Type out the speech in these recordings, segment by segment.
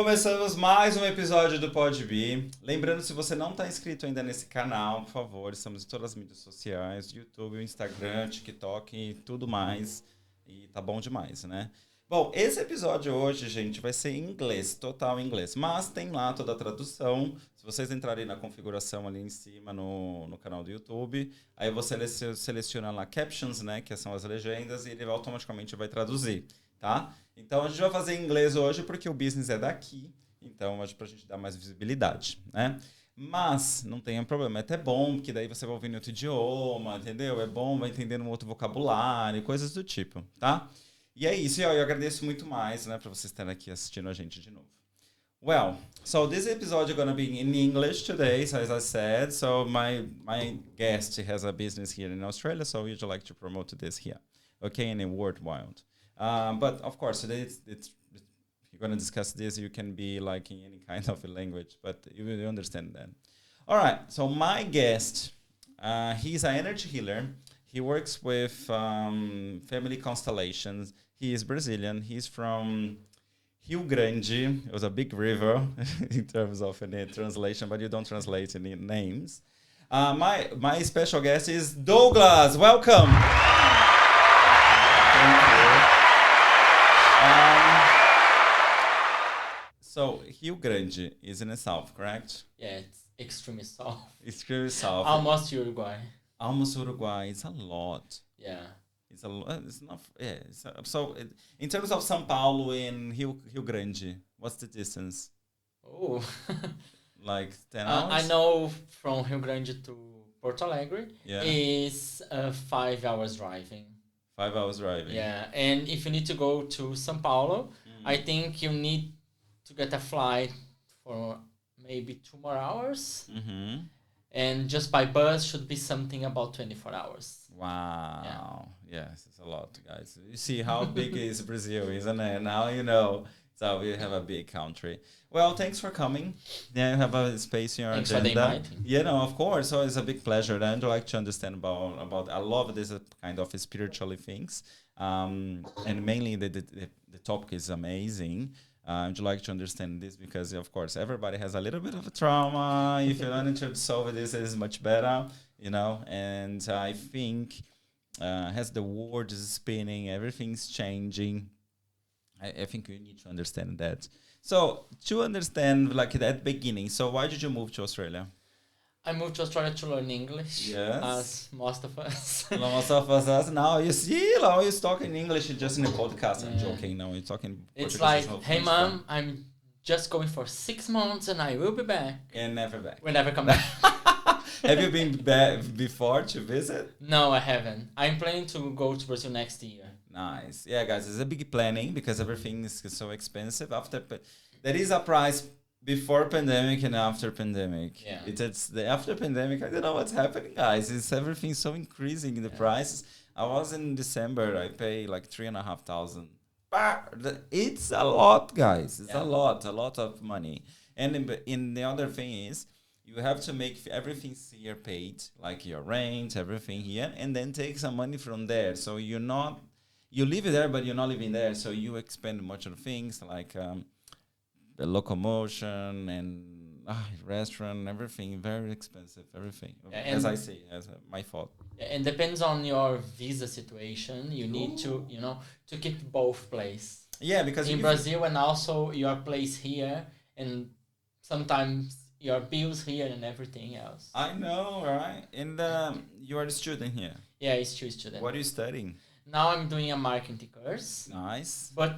Começamos mais um episódio do Podbe. Lembrando, se você não está inscrito ainda nesse canal, por favor, estamos em todas as mídias sociais, YouTube, Instagram, TikTok e tudo mais. E tá bom demais, né? Bom, esse episódio hoje, gente, vai ser em inglês, total inglês. Mas tem lá toda a tradução. Se vocês entrarem na configuração ali em cima no canal do YouTube, aí você seleciona lá captions, né, que são as legendas, e ele automaticamente vai traduzir, tá? Então a gente vai fazer em inglês hoje porque o business é daqui. Então, hoje pra gente dar mais visibilidade, né? Mas não tem problema, é até bom, porque daí você vai ouvir em outro idioma, entendeu? É bom, vai entendendo um outro vocabulário, coisas do tipo, tá? E é isso, e ó, eu agradeço muito mais, né, pra vocês estarem aqui assistindo a gente de novo. Well, so this episode is going to be in English today, so as I said. So my guest has a business here in Australia, so we'd like to promote this here, okay, and in worldwide. But of course, today it's if you're going to discuss this, you can be like in any kind of a language, but you will understand that. All right, so my guest, he's an energy healer. He works with Family Constellations. He is Brazilian. He's from Rio Grande. It was a big river in terms of a translation, but you don't translate any names. My special guest is Douglas. Welcome. Thank you. So, Rio Grande is in the south, correct? Yeah, it's extremely south. Extremely south. Almost Uruguay. Almost Uruguay. It's a lot. Yeah. It's a lot. It's not. Yeah. In terms of São Paulo and Rio Grande, what's the distance? Oh. Like 10 hours? I know from Rio Grande to Porto Alegre is 5 hours driving. 5 hours driving. Yeah, and if you need to go to São Paulo, I think you need to get a flight for maybe 2 more hours. Mm-hmm. And just by bus should be something about 24 hours. Wow. Yeah. Yes, it's a lot, guys. You see how big is Brazil, isn't it? Now you know. So we have a big country. Well, thanks for coming. Yeah, you have a space in your Thanks agenda. for the inviting. Yeah, no, of course. So it's a big pleasure. And I'd like to understand about I love this kind of spiritual things. And mainly the topic is amazing. I'd like to understand this because, of course, everybody has a little bit of a trauma. If you learn to solve this, it is much better, you know. And I think as the world is spinning, everything's changing. I think you need to understand that. So to understand, like that beginning, so why did you move to Australia? I moved to Australia to learn English, yes, as most of us. Most of us. Now you see, now he's talking English just in a podcast. I'm joking. No, he's talking. It's Portuguese. like, hey, mom, I'm just going for 6 months and I will be back. And never back. We'll never come back. Have you been back before to visit? No, I haven't. I'm planning to go to Brazil next year. Nice. Yeah, guys, it's a big planning because everything is so expensive. There is a price before pandemic and after pandemic. Yeah. It's the after pandemic. I don't know what's happening, guys. It's everything so increasing in the prices. I was in December. I pay like $3,500. It's a lot, guys. It's a lot of money. And in the other thing is, you have to make everything here paid, like your rent, everything here, and then take some money from there. So you live there, but you're not living there. So you expend much of things like the locomotion and restaurant, everything, very expensive, everything. As I say, my fault. And depends on your visa situation. You need to keep both place. Yeah, because in Brazil and also your place here, and sometimes your bills here and everything else. I know, right? And you are a student here. Yeah, I'm still a student. What are you studying? Now I'm doing a marketing course. Nice. But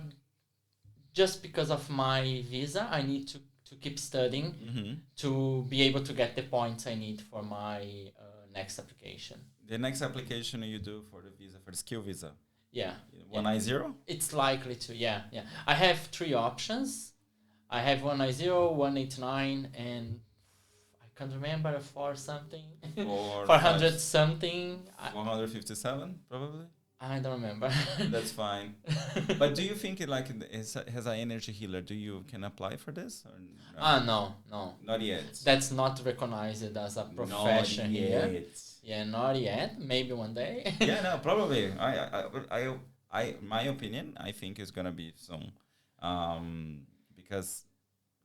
just because of my visa, I need to keep studying to be able to get the points I need for my next application. The next application you do for the visa, for the skill visa? Yeah. 190? It's likely to, yeah. I have 3 options. I have 190, 189, and I can't remember 4 something. 400 something. 457, probably? I don't remember. That's fine. But do you think it has an energy healer? Can apply for this? Or no? No. Not yet. That's not recognized as a profession here. Not yet. Yeah, not yet. Maybe one day. Yeah, no, probably. My opinion, I think is gonna be soon, because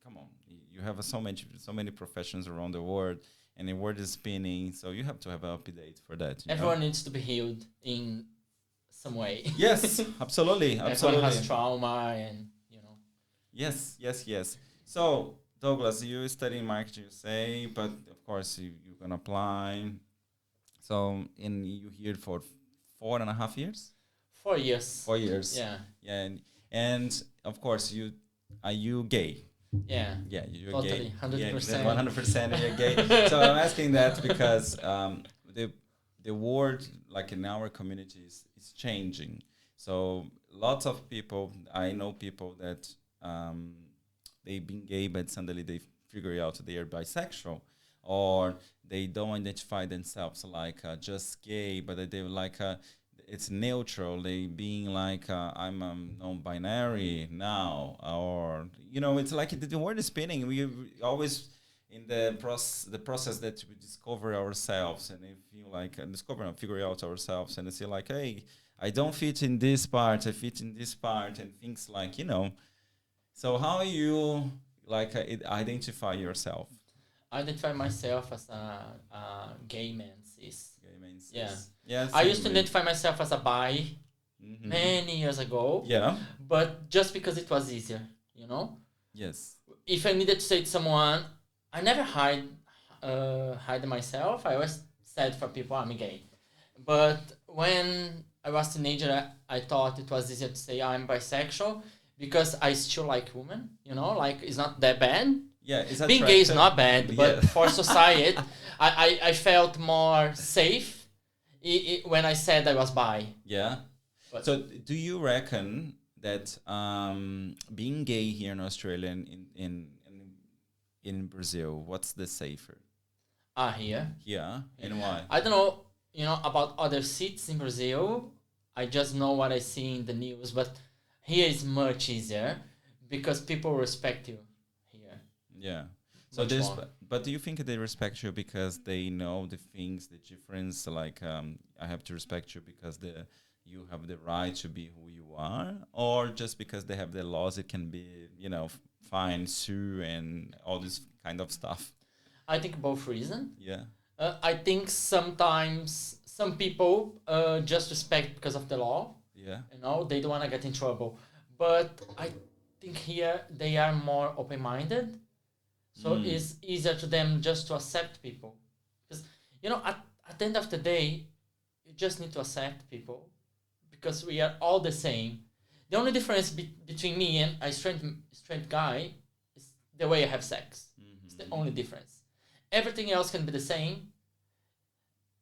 come on, you have so many professions around the world, and the world is spinning, so you have to have an update for that. Everyone needs to be healed in some way. Yes, absolutely. Everyone has trauma, and Yes. So, Douglas, you study marketing, you say, but of course you can apply. So, you here for 4.5 years? 4 years. 4 years. Yeah. Yeah, and of course are you gay? Yeah. Yeah, you're totally, gay. 100%. 100% you're gay. So I'm asking that because the word, like in our communities, is changing. So lots of people, I know people that they've been gay, but suddenly they figure out they are bisexual, or they don't identify themselves like just gay, but they like it's neutral. They being like I'm non-binary now, or it's like the word is spinning. We always in the process that we discover ourselves, and if you like discover and figure out ourselves, and say like, hey, I don't fit in this part, I fit in this part, and things like So how you like identify yourself? I identify myself as a gay man, cis. Yeah. Yes. I used to identify myself as a bi many years ago. Yeah. But just because it was easier, Yes. If I needed to say to someone, I never hide myself. I always said for people I'm gay. But when I was a teenager, I thought it was easier to say I'm bisexual because I still like women, like it's not that bad. Yeah, it's being gay is not bad, but for society, I felt more safe when I said I was bi. Yeah. But so do you reckon that being gay here in Australia and in Brazil, what's the safer? Here. Yeah, and why? I don't know, about other cities in Brazil. I just know what I see in the news, but here is much easier because people respect you here. Yeah. So but do you think they respect you because they know the things, the difference? Like, I have to respect you because you have the right to be who you are, or just because they have the laws, it can be, fine, sue, and all this kind of stuff? I think both reasons. Yeah. I think sometimes some people just respect because of the law. Yeah. They don't want to get in trouble. But I think here they are more open-minded. So it's easier to them just to accept people. Because, at the end of the day, you just need to accept people because we are all the same. The only difference between me and a straight guy is the way I have sex. It's the only difference. Everything else can be the same.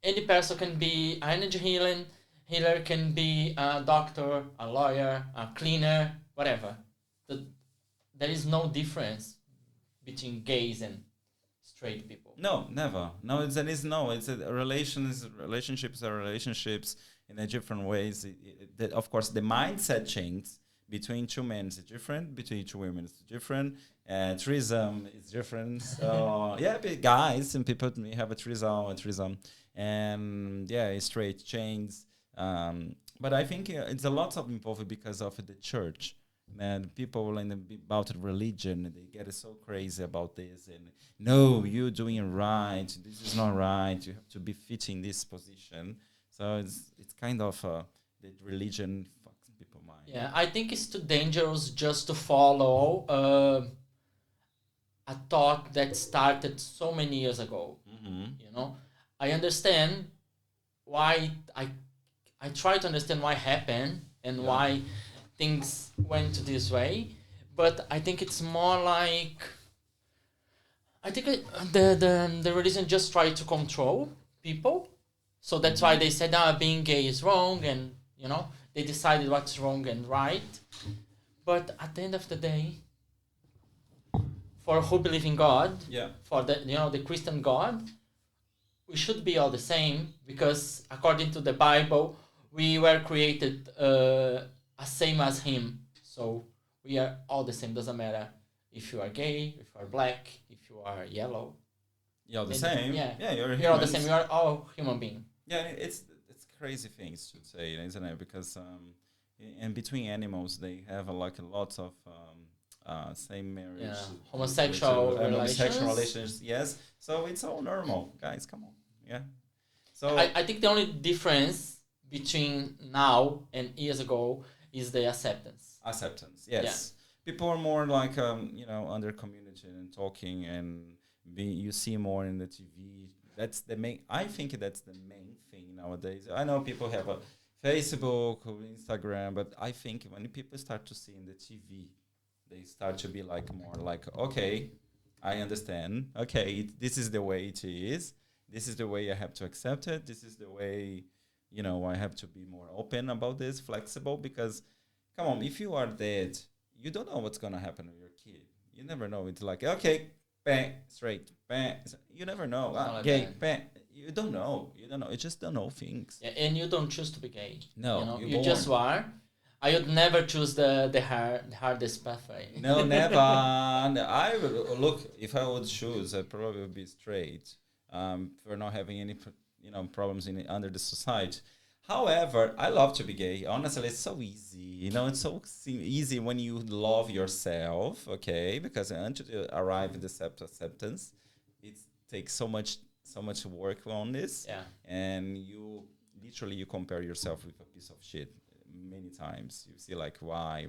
Any person can be an energy healer can be a doctor, a lawyer, a cleaner, whatever. There is no difference between gays and straight people. No, never. No, it's relationships are relationships in a different ways. Of course, the mindset changes between two men is different, between two women is different, threesome is different. So yeah, guys and people may have a threesome, and straight chains. But I think it's a lot of involved because of the church. And people about religion, they get so crazy about this. And no, you're doing it right. This is not right. You have to be fitting this position. So it's kind of the religion fucks people's mind. Yeah, I think it's too dangerous just to follow a thought that started so many years ago. I understand why I try to understand why happened and why things went this way, but I think it's more like the religion just tried to control people, so that's why they said being gay is wrong, and they decided what's wrong and right. But at the end of the day, for who believe in God, for the Christian God, we should be all the same because according to the Bible, we were created same as him, so we are all the same. Doesn't matter if you are gay, if you are black, if you are yellow. You're the same. You're all the same. We are all human beings. Yeah, it's crazy things to say, isn't it? Because and between animals, they have a lot of same marriage, homosexual homosexual relations. relations. Yes, so it's all normal, guys. Come on, yeah. So I think the only difference between now and years ago is the acceptance. Acceptance, yes. People are more like under community and talking, and you see more in the TV. That's the main. I think that's the main thing nowadays. I know people have a Facebook or Instagram, but I think when people start to see in the TV, they start to be like more like, okay, I understand. Okay, this is the way it is. This is the way I have to accept it. This is the way, I have to be more open about this, flexible, because come on, if you are dead, you don't know what's gonna happen with your kid. You never know. It's like, okay, bang, straight, bang. You never know. Gay, bang. You don't know. You don't know. You just don't know things. Yeah, and you don't choose to be gay. No, you just are. I would never choose the hardest pathway. No, never. I would look, if I would choose, I probably would be straight. For not having any, problems under the society. However, I love to be gay. Honestly, it's so easy. It's so easy when you love yourself, okay? Because until you arrive at the acceptance, it takes so much work on this. Yeah. And you compare yourself with a piece of shit many times. You see like, why?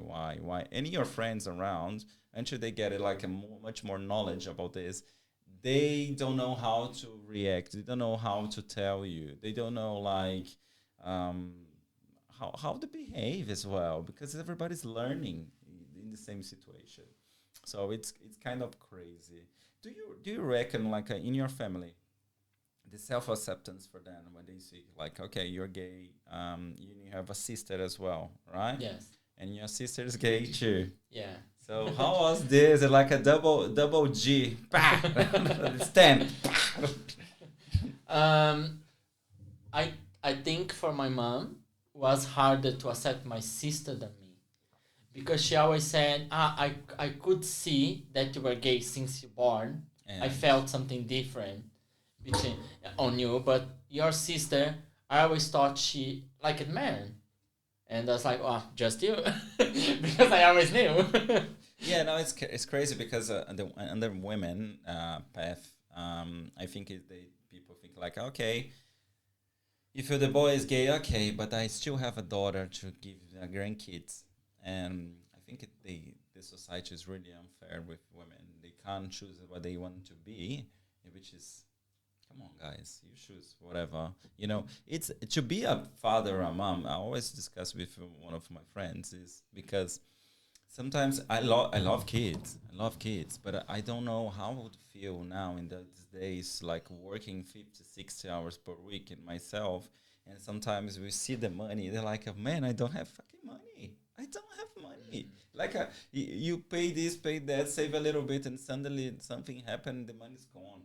And your friends around, until they get it like much more knowledge about this, they don't know how to react. They don't know how to tell you. They don't know like how to behave as well, because everybody's learning in the same situation. So it's kind of crazy. Do you reckon like in your family, the self-acceptance for them when they see like, okay, you're gay, you have a sister as well, right? Yes. And your sister is gay too. Yeah. So how was this? Like a double G. Stamp. I think for my mom was harder to accept my sister than me, because she always said, I could see that you were gay since you born. And I felt something different on you, but your sister, I always thought she liked men. And I was like, oh, just you, because I always knew. Yeah, no, it's crazy because under women, path, I think people think like, okay, if the boy is gay, okay, but I still have a daughter to give grandkids, and I think the society is really unfair with women. They can't choose what they want to be, which is, come on, guys, you choose whatever. It's to be a father or a mom. I always discuss with one of my friends is because sometimes I love kids, but I don't know how I would feel now in those days, like working 50, 60 hours per week in myself. And sometimes we see the money, they're like, man, I don't have fucking money. I don't have money. Like you pay this, pay that, save a little bit, and suddenly something happened, the money's gone.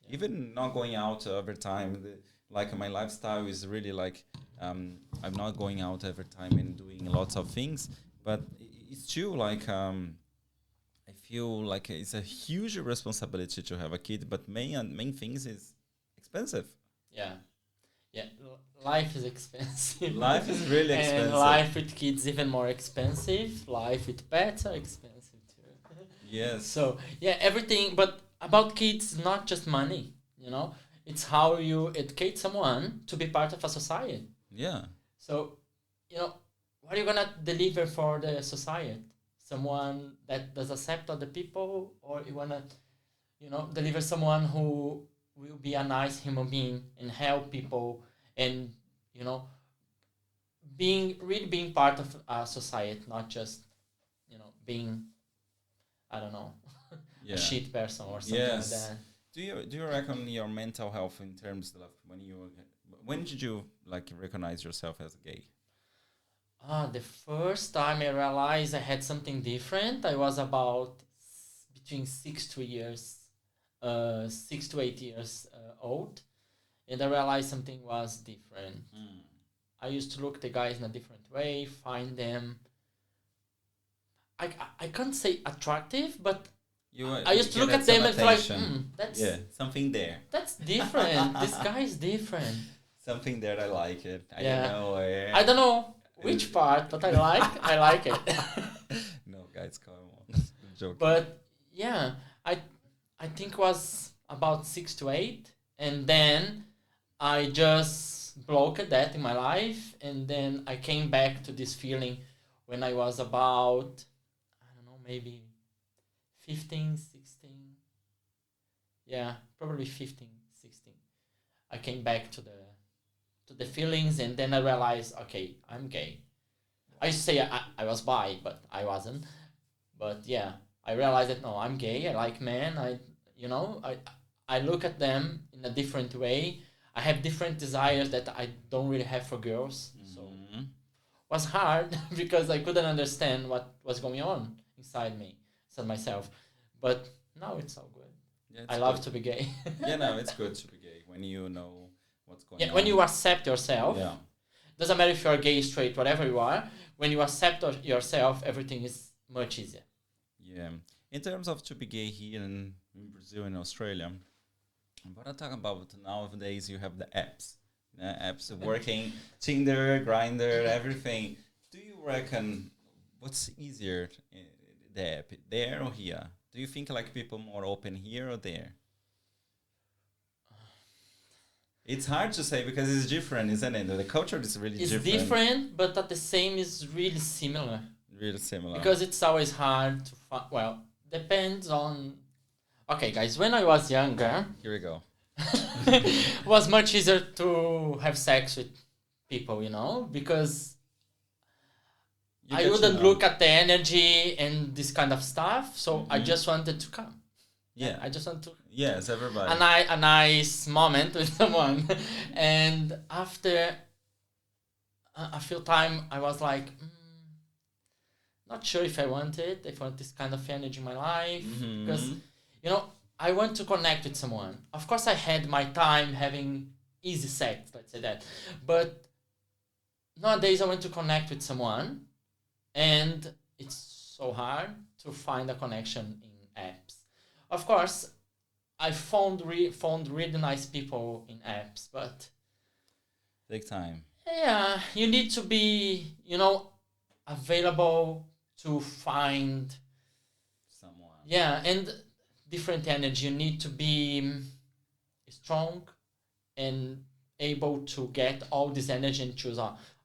Yeah. Even not going out every time, like my lifestyle is really like, I'm not going out every time and doing lots of things, but it's still like, I feel like it's a huge responsibility to have a kid, but main things is expensive. Yeah. Yeah, life is expensive. Life is really expensive. And life with kids even more expensive. Life with pets are expensive too. Yes. So, yeah, everything, but about kids, not just money, It's how you educate someone to be part of a society. Yeah. So, what are you going to deliver for the society? Someone that does accept other people, or you want to, deliver someone who will be a nice human being and help people and, being part of a society, not just, being, I don't know, a shit person or something like that. Do you reckon your mental health in terms of when did you like recognize yourself as gay? The first time I realized I had something different, I was about between 6 to 8 years old, and I realized something was different. I used to look at the guys in a different way, find them. I can't say attractive, but I used to look at them and feel like, that's something there. That's different. This guy is different. Something there, I like it. I don't know which part, but I like it. No, guys, come on. joking. But yeah, I think it was about 6 to 8, and then I just blocked that in my life, and then I came back to this feeling when I was about, I don't know, maybe 15, 16. Yeah, probably 15, 16. I came back to the feelings, and then I realized, okay, I'm gay. I used to say I was bi, but I wasn't. But yeah, I realized that no, I'm gay. I like men. I look at them in a different way. I have different desires that I don't really have for girls. So it was hard because I couldn't understand what was going on inside me, inside myself. But now it's all good. Yeah, I love to be gay. Yeah, no, it's good to be gay when you know what's going on. When you accept yourself. Yeah. Doesn't matter if you're gay, straight, whatever you are. When you accept yourself, everything is much easier. Yeah. In terms of to be gay here in Brazil and Australia, what I talk about nowadays, you have the apps. Apps working, Tinder, Grindr, everything. Do you reckon what's easier, the app, there or here? Do you think like people more open here or there? It's hard to say because it's different, isn't it? The culture is really different. It's different, but at the same is really similar. Really similar. Because it's always hard to find. Well, depends on. Okay, guys, when I was younger, Here we go. it was much easier to have sex with people, because I wouldn't look at the energy and this kind of stuff, so I just wanted to come. Yeah. I just want to. Yes, everybody. A nice moment with someone, and after a few time, I was like, not sure if I want it, if I want this kind of energy in my life, because I want to connect with someone. Of course, I had my time having easy sex, let's say that, but nowadays I want to connect with someone, and it's so hard to find a connection in apps. Of course, I found really nice people in apps, but take time. Yeah, you need to be, available to find someone. Yeah, and different energy. You need to be strong and able to get all this energy and choose.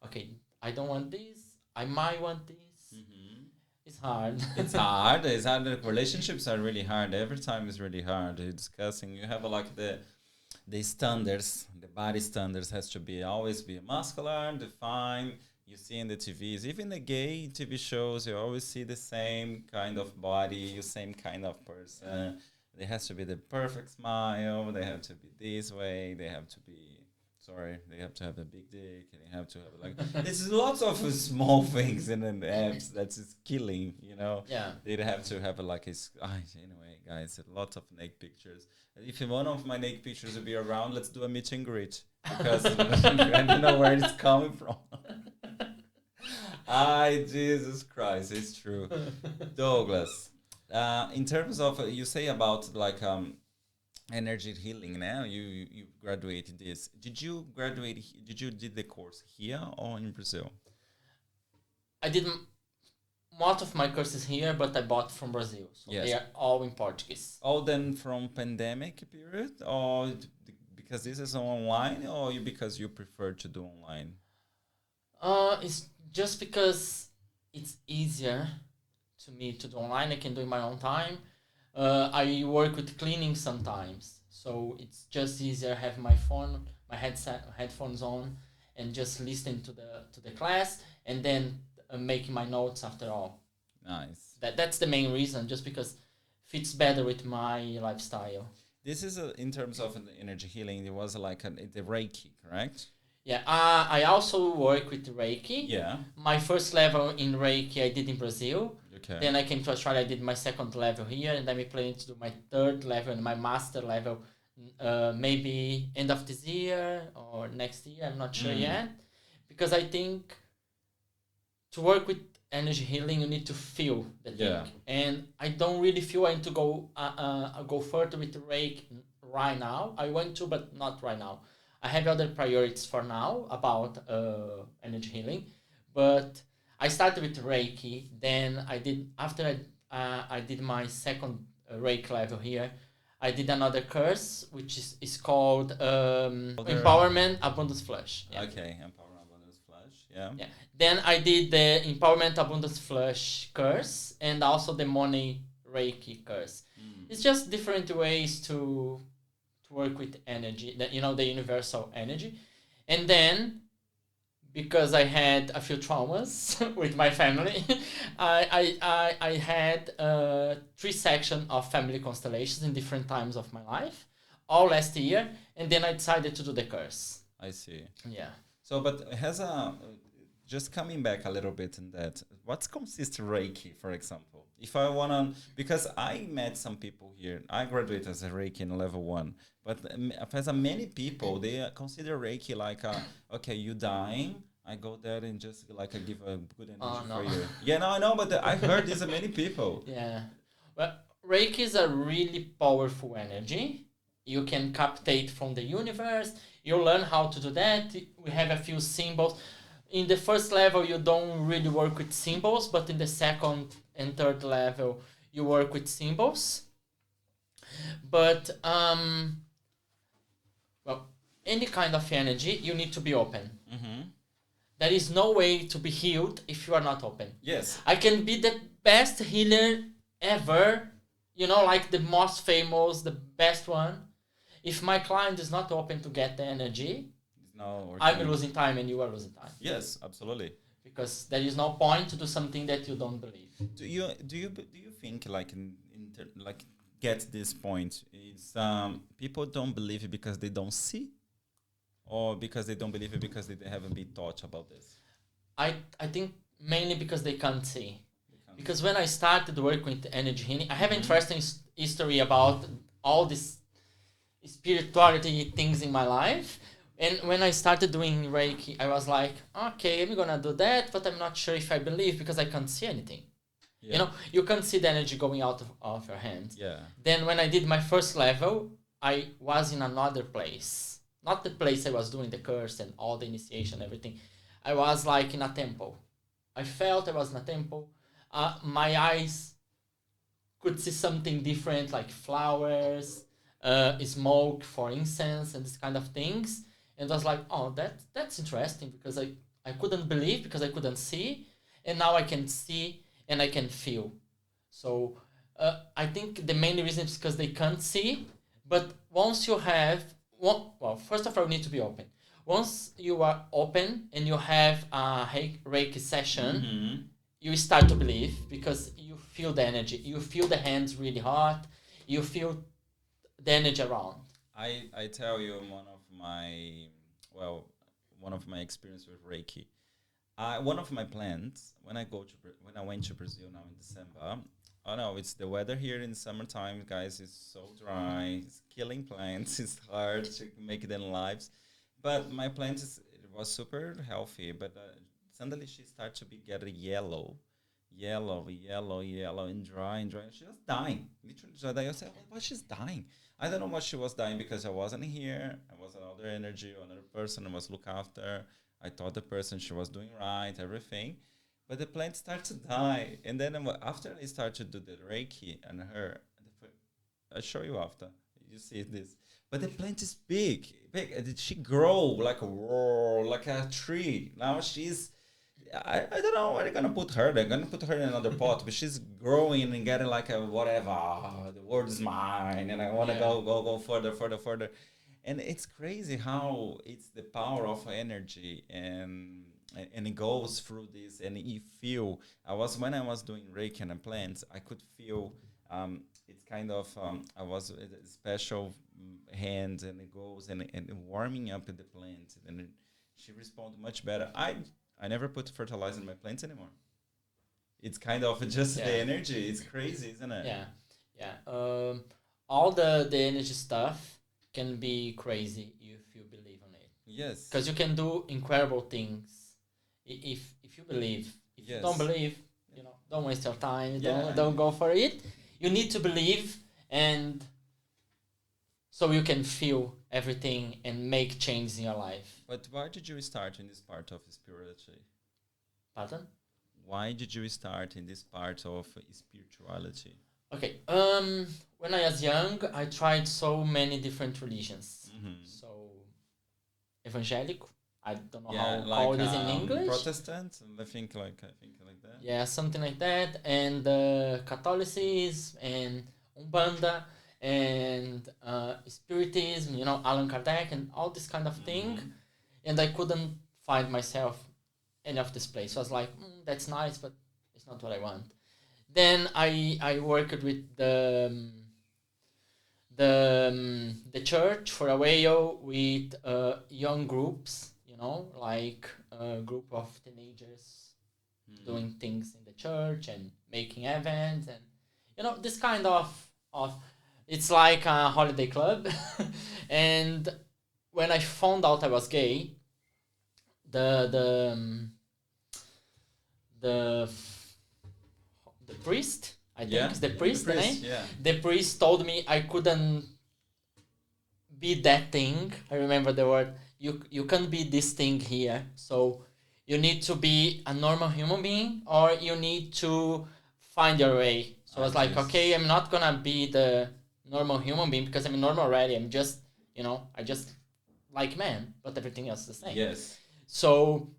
Okay, I don't want this. I might want this. It's hard. It's hard. It's hard. Relationships are really hard. Every time is really hard. You're discussing. You have like the standards, the body standards has to be always be muscular, defined. You see in the TVs, even the gay TV shows, you always see the same kind of body, the same kind of person. There has to be the perfect smile. They have to be this way. They have to be. They have to have a big dick, and they have to have there's lots of small things in the apps that's killing, Yeah. They have to have anyway, guys, lots of naked pictures. If one of my naked pictures will be around, let's do a meet and greet because I don't know where it's coming from. Jesus Christ, it's true. Douglas, in terms of you say about energy healing now, you graduated this. Did you did the course here or in Brazil? I did most of my courses here, but I bought from Brazil, so Yes. they are all in Portuguese. All then from pandemic period, or because this is online, or because you prefer to do online? It's just because it's easier to me to do online. I can do it in my own time. I work with cleaning sometimes, so it's just easier have my phone, my headphones on, and just listening to the class, and then making my notes after all. Nice. That's the main reason, just because fits better with my lifestyle. This is in terms of the energy healing. It was like the REIKI, correct? Yeah. I also work with REIKI. Yeah. My first level in REIKI I did in Brazil. Okay. Then I came to Australia. I did my second level here, and I'm planning to do my third level and my master level, maybe end of this year or next year. I'm not sure yet, because I think to work with energy healing, you need to feel the thing, and I don't really feel I need to go further with the Reiki right now. I want to, but not right now. I have other priorities for now about energy healing, but I started with Reiki. Then after I did my second REIKI level here, I did another course, which is called Empowerment Abundance Flush. Yeah. Okay, Empowerment Abundance Flush. Yeah. Yeah. Then I did the Empowerment Abundance Flush course and also the Money REIKI course. It's just different ways to work with energy, the universal energy. And then, because I had a few traumas with my family, I had 3 sections of family constellations in different times of my life, all last year, and then I decided to do the course. I see. Yeah. So, but just coming back a little bit in that, what consists REIKI, for example? If I want to, because I met some people here, I graduated as a REIKI in level 1, but as many people, they consider REIKI like, okay, you dying, I go there and just like I give a good energy for you. Yeah, no, I know, but I heard this many people. Yeah. Well, REIKI is a really powerful energy. You can captate from the universe. You learn how to do that. We have a few symbols. In the first level, you don't really work with symbols, but in the second and third level, you work with symbols. But, well, any kind of energy, you need to be open. There is no way to be healed if you are not open. Yes. I can be the best healer ever, like the most famous, the best one. If my client is not open to get the energy, I'm losing time and you are losing time. Yes, absolutely. Because there is no point to do something that you don't believe. Do you think like get this point is people don't believe it because they don't see, or because they don't believe it because they haven't been taught about this? I think mainly because they can't see. Because when I started working with energy healing, I have interesting history about all this spirituality things in my life. And when I started doing REIKI, I was like, okay, I'm going to do that, but I'm not sure if I believe because I can't see anything. Yeah. You can't see the energy going out of your hand. Yeah. Then when I did my first level, I was in another place. Not the place I was doing the curse and all the initiation, everything. I was like in a temple. I felt I was in a temple. My eyes could see something different, like flowers, smoke for incense and this kind of things. And I was like, oh, that's interesting because I couldn't believe because I couldn't see. And now I can see and I can feel. So I think the main reason is because they can't see. But once you have, first of all, you need to be open. Once you are open and you have a REIKI session, you start to believe because you feel the energy. You feel the hands really hot. You feel the energy around. I tell you one of my experience with REIKI. One of my plans when I went to Brazil now in December. Oh no, it's the weather here in summertime, guys. It's so dry. It's killing plants. It's hard to make them lives. But my plant it was super healthy. But suddenly she started to get yellow, and dry. She was dying. Literally, I said, "Why she's dying?" I don't know what she was dying because I wasn't here. I was another energy, another person I was look after. I thought the person she was doing right, everything. But the plant started to die. And then after I started to do the REIKI and her, I'll show you after. You see this. But the plant is big. She grow like a tree. Now she's, I don't know where they're going to put her. They're going to put her in another pot. But she's growing and getting like a whatever. The world is mine. And I want to go further. And it's crazy how it's the power of energy and it goes through this and you feel. When I was doing REIKI and plants, I could feel it's kind of I was a special hand and it goes and warming up the plant and she responds much better. I never put fertilizer in my plants anymore. It's kind of just the energy. It's crazy, isn't it? Yeah. All the energy stuff can be crazy if you believe on it. Yes. Because you can do incredible things if you believe. If you don't believe, don't waste your time. Don't go for it. You need to believe, and so you can feel everything and make changes in your life. But why did you start in this part of spirituality? Pardon? why did you start in this part of spirituality? Okay. When I was young, I tried so many different religions. So, evangelic. I don't know how to call this in English. Protestant, I think like that. Yeah, something like that. And Catholicism and Umbanda and Spiritism. You know, Allan Kardec and all this kind of thing. And I couldn't find myself any of this place. So I was like, that's nice, but it's not what I want. Then I worked with the church for a while with young groups, you know, like a group of teenagers doing things in the church and making events and, you know, this kind of it's like a holiday club. And when I found out I was gay, the priest, I think is the priest, the name? Yeah. The priest told me I couldn't be that thing. I remember the word. You can't be this thing here. So you need to be a normal human being, or you need to find your way. So I was like, okay, I'm not gonna be the normal human being because I'm normal already. I'm just, you know, I just like man, but everything else is the same. Yes. So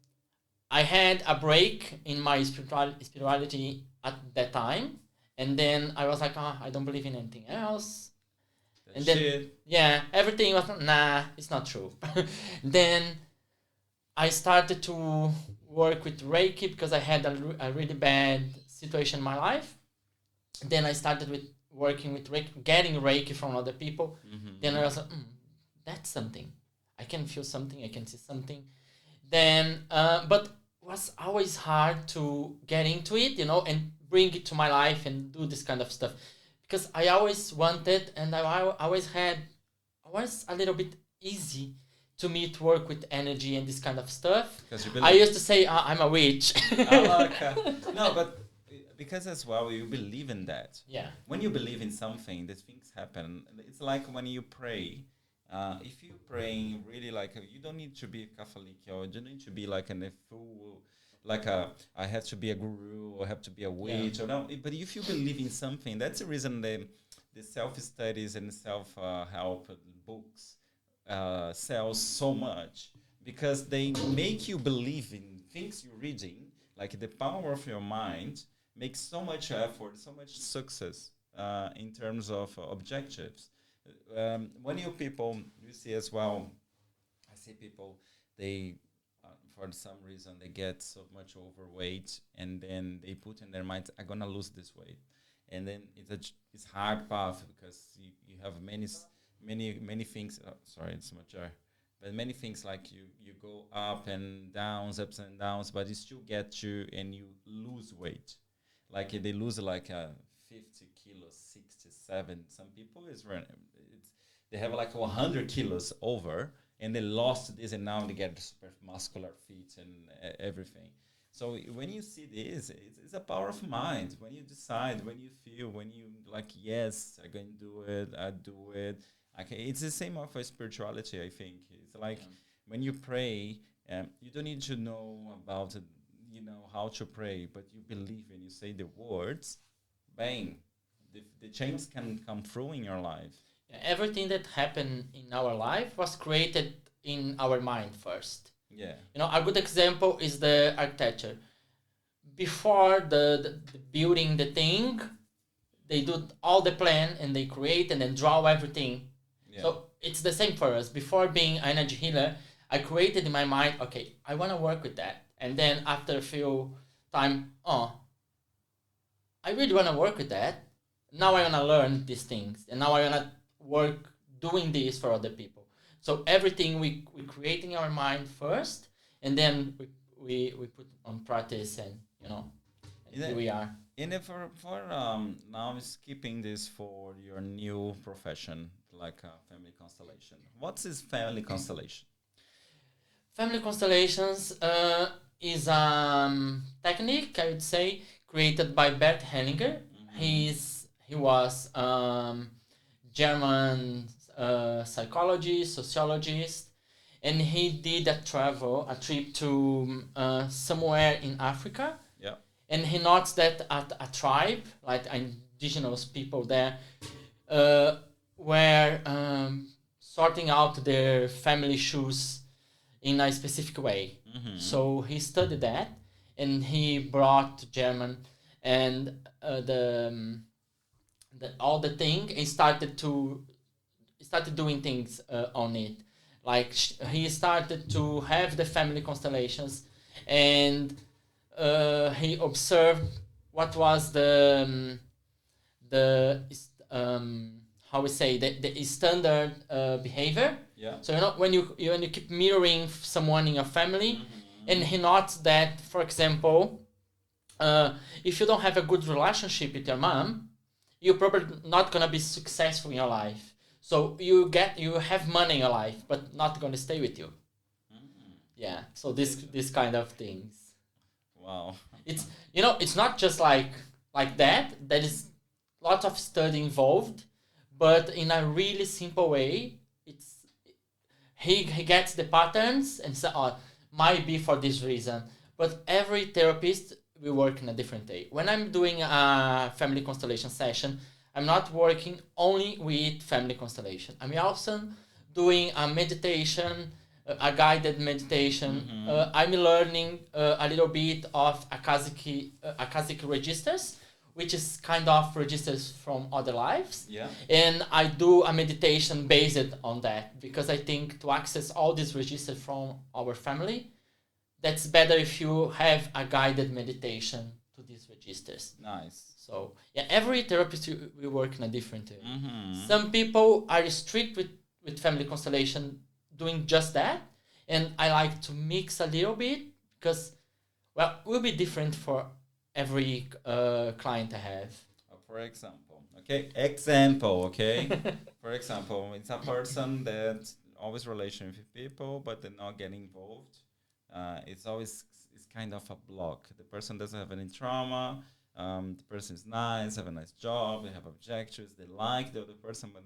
I had a break in my spirituality at that time, and then I was like, I don't believe in anything else. And then, yeah, everything was, nah, it's not true. Then I started to work with REIKI because I had a really bad situation in my life. Then I started with working with REIKI, getting REIKI from other people. Then I was like, that's something. I can feel something, I can see something. Then, but was always hard to get into it, you know, and bring it to my life and do this kind of stuff. Because I always wanted, and I always a little bit easy to me to work with energy and this kind of stuff. I used to say, I'm a witch. Okay. No, but because as well, you believe in that. Yeah. When you believe in something, these things happen. It's like when you pray. If you praying really like you don't need to be a Catholic or you don't need to be like a full I have to be a guru or have to be a witch or no. But if you believe in something, that's the reason the self studies and self help books sell so much, because they make you believe in things you're reading. Like the power of your mind makes so much effort, so much success in terms of objectives. When you see as well, I see people, they, for some reason, they get so much overweight, and then they put in their minds, I'm going to lose this weight. And then it's hard path because you have many things. Sorry, it's much but many things like you go up and downs, ups and downs, but you still get you and you lose weight. Like they lose like 50 kilos, 67. Some people they have like 100 kilos over, and they lost this, and now they get super muscular feet and everything. So when you see this, it's a power of mind. When you decide, when you feel, when you like, yes, I'm going to do it, I do it. Okay, it's the same for spirituality, I think. It's like when you pray, you don't need to know about it, how to pray, but you believe when you say the words, bang, the change can come through in your life. Everything that happened in our life was created in our mind first. Yeah. A good example is the architecture. Before the building the thing, they do all the plan and they create and then draw everything. Yeah. So it's the same for us. Before being an energy healer, I created in my mind, okay, I want to work with that. And then after a few time, I really want to work with that. Now I want to learn these things. And now I want to work doing this for other people. So everything we create in our mind first, and then we put on practice, and here we are. And for now skipping this for your new profession, like Family Constellation. What is Family Constellation? Family Constellations is a technique, I would say, created by Bert Hellinger. He was German psychologist, sociologist, and he did a trip to somewhere in Africa. Yeah. and he notes that at a tribe, like indigenous people there, were sorting out their family shoes in a specific way. So he studied that, and he brought to German and all the thing, and started doing things on it. Like he started to have the family constellations, and he observed what was the how we say the standard behavior. Yeah. So when you keep mirroring someone in your family, and he notes that, for example, if you don't have a good relationship with your mom, you're probably not gonna be successful in your life. So you have money in your life, but not gonna stay with you. Yeah. So this kind of things. Wow. It's it's not just like that. There is lots of study involved, but in a really simple way. He gets the patterns and says, oh, might be for this reason. But every therapist will work in a different way. When I'm doing a family constellation session, I'm not working only with family constellation. I'm also doing a meditation, a guided meditation. I'm learning a little bit of Akashic registers, which is kind of registers from other lives. Yeah. And I do a meditation based on that, because I think to access all these registers from our family, that's better if you have a guided meditation to these registers. Nice. So yeah, every therapist will work in a different way. Some people are strict with family constellation, doing just that, and I like to mix a little bit, because it will be different for every client I have. For example, for example, it's a person that always relation with people, but they're not getting involved. It's kind of a block. The person doesn't have any trauma. The person is nice, have a nice job, they have objectives, they like the other person, but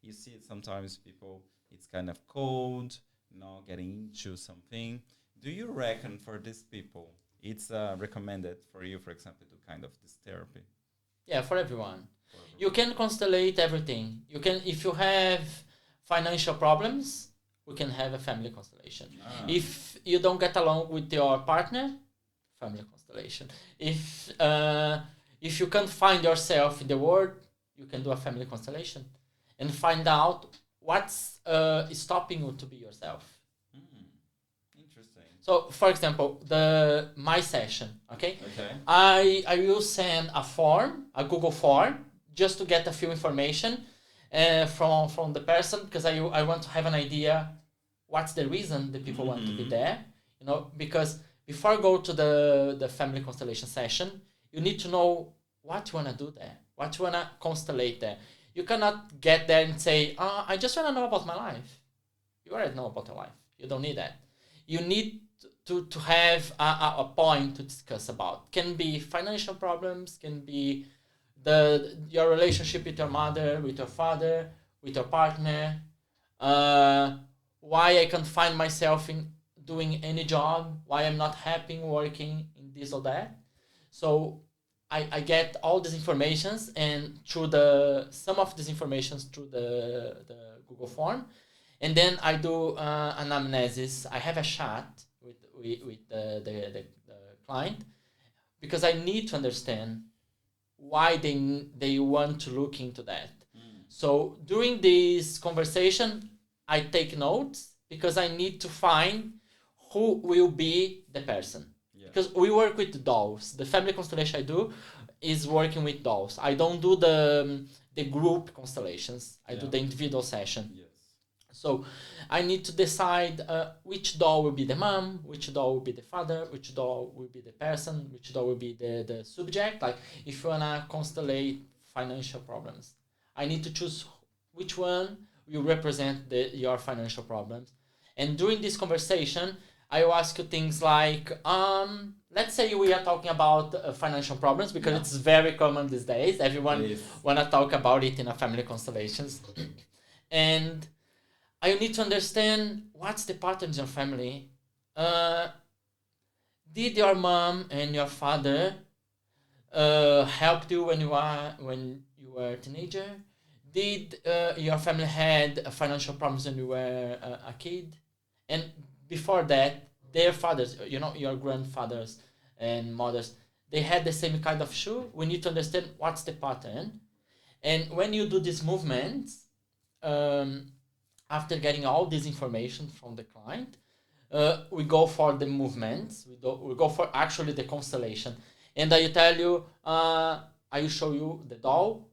you see it sometimes people, it's kind of cold, not getting into something. Do you reckon for these people, it's recommended for you, for example, to kind of this therapy? Yeah, for everyone. You can constellate everything. You can, if you have financial problems, we can have a family constellation. If you don't get along with your partner, family constellation. If you can't find yourself in the world, you can do a family constellation and find out what's stopping you to be yourself. So, for example, my session, okay? I will send a form, a Google form, just to get a few information from the person, because I want to have an idea what's the reason the people want to be there, because before I go to the family constellation session, you need to know what you want to do there, what you want to constellate there. You cannot get there and say, I just want to know about my life. You already know about your life. You don't need that. You need to have a point to discuss about. Can be financial problems, can be your relationship with your mother, with your father, with your partner, why I can't find myself in doing any job, why I'm not happy working in this or that. So I get all these informations, and through some of these informations through the Google form, and then I do an anamnesis. I have a chat with the client, because I need to understand why they want to look into that. So during this conversation, I take notes, because I need to find who will be the person. Because we work with dolls. The family constellation I do is working with dolls. I don't do the group constellations. I do the individual session. So I need to decide which doll will be the mom, which doll will be the father, which doll will be the person, which doll will be the subject. Like if you want to constellate financial problems, I need to choose which one will represent your financial problems. And during this conversation, I will ask you things like, let's say we are talking about financial problems, because it's very common these days. Everyone want to talk about it in a family constellations. And I need to understand what's the patterns in your family. Did your mom and your father helped you when you were a teenager? Did your family had financial problems when you were a kid? And before that, their fathers, your grandfathers and mothers, they had the same kind of issue. We need to understand what's the pattern. And when you do these movements, after getting all this information from the client, we go for the movements. We go for actually the constellation. And I tell you, I will show you the doll,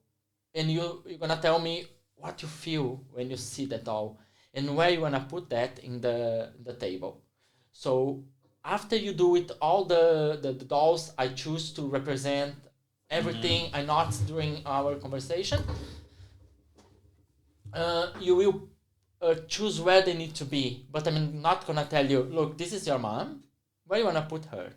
and you're gonna tell me what you feel when you see the doll, and where you wanna put that in the table. So after you do it, all the dolls I choose to represent everything I noticed during our conversation. You will choose where they need to be, but I'm not gonna tell you, look, this is your mom, where you wanna put her,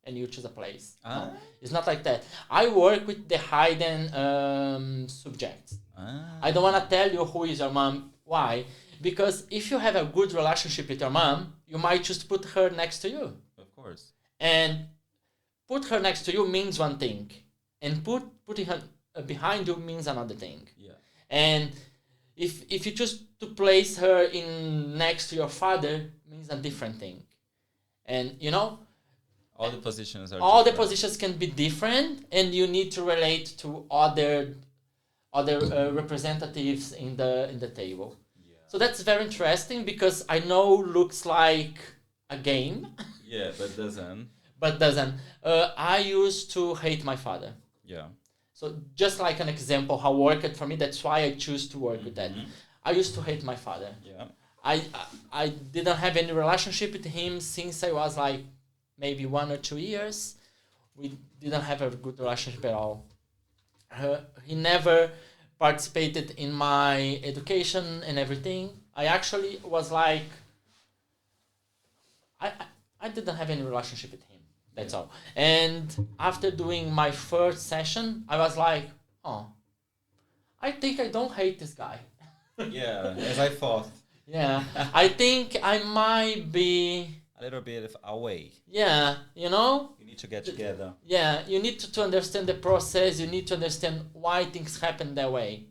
and you choose a place. No, it's not like that. I work with the hidden subjects. I don't wanna tell you who is your mom. Why? Because if you have a good relationship with your mom, you might choose to put her next to you. Of course. And put her next to you means one thing, and putting her behind you means another thing. Yeah. And if you choose to place her in next to your father, means a different thing. And all the positions are all different. the positions can be different, and you need to relate to other representatives in the table. Yeah. So that's very interesting, because I know looks like a game. Yeah, but doesn't. But doesn't. I used to hate my father. Yeah. So just like an example how worked for me, that's why I choose to work with that. I used to hate my father. Yeah. I didn't have any relationship with him since I was like maybe 1 or 2 years. We didn't have a good relationship at all. He never participated in my education and everything. I actually was like, I didn't have any relationship with him. That's all. And after doing my first session, I was like, oh, I think I don't hate this guy. Yeah, as I thought. Yeah, I think I might be A little bit away. Yeah, You need to get together. Yeah, you need to understand the process. You need to understand why things happen that way.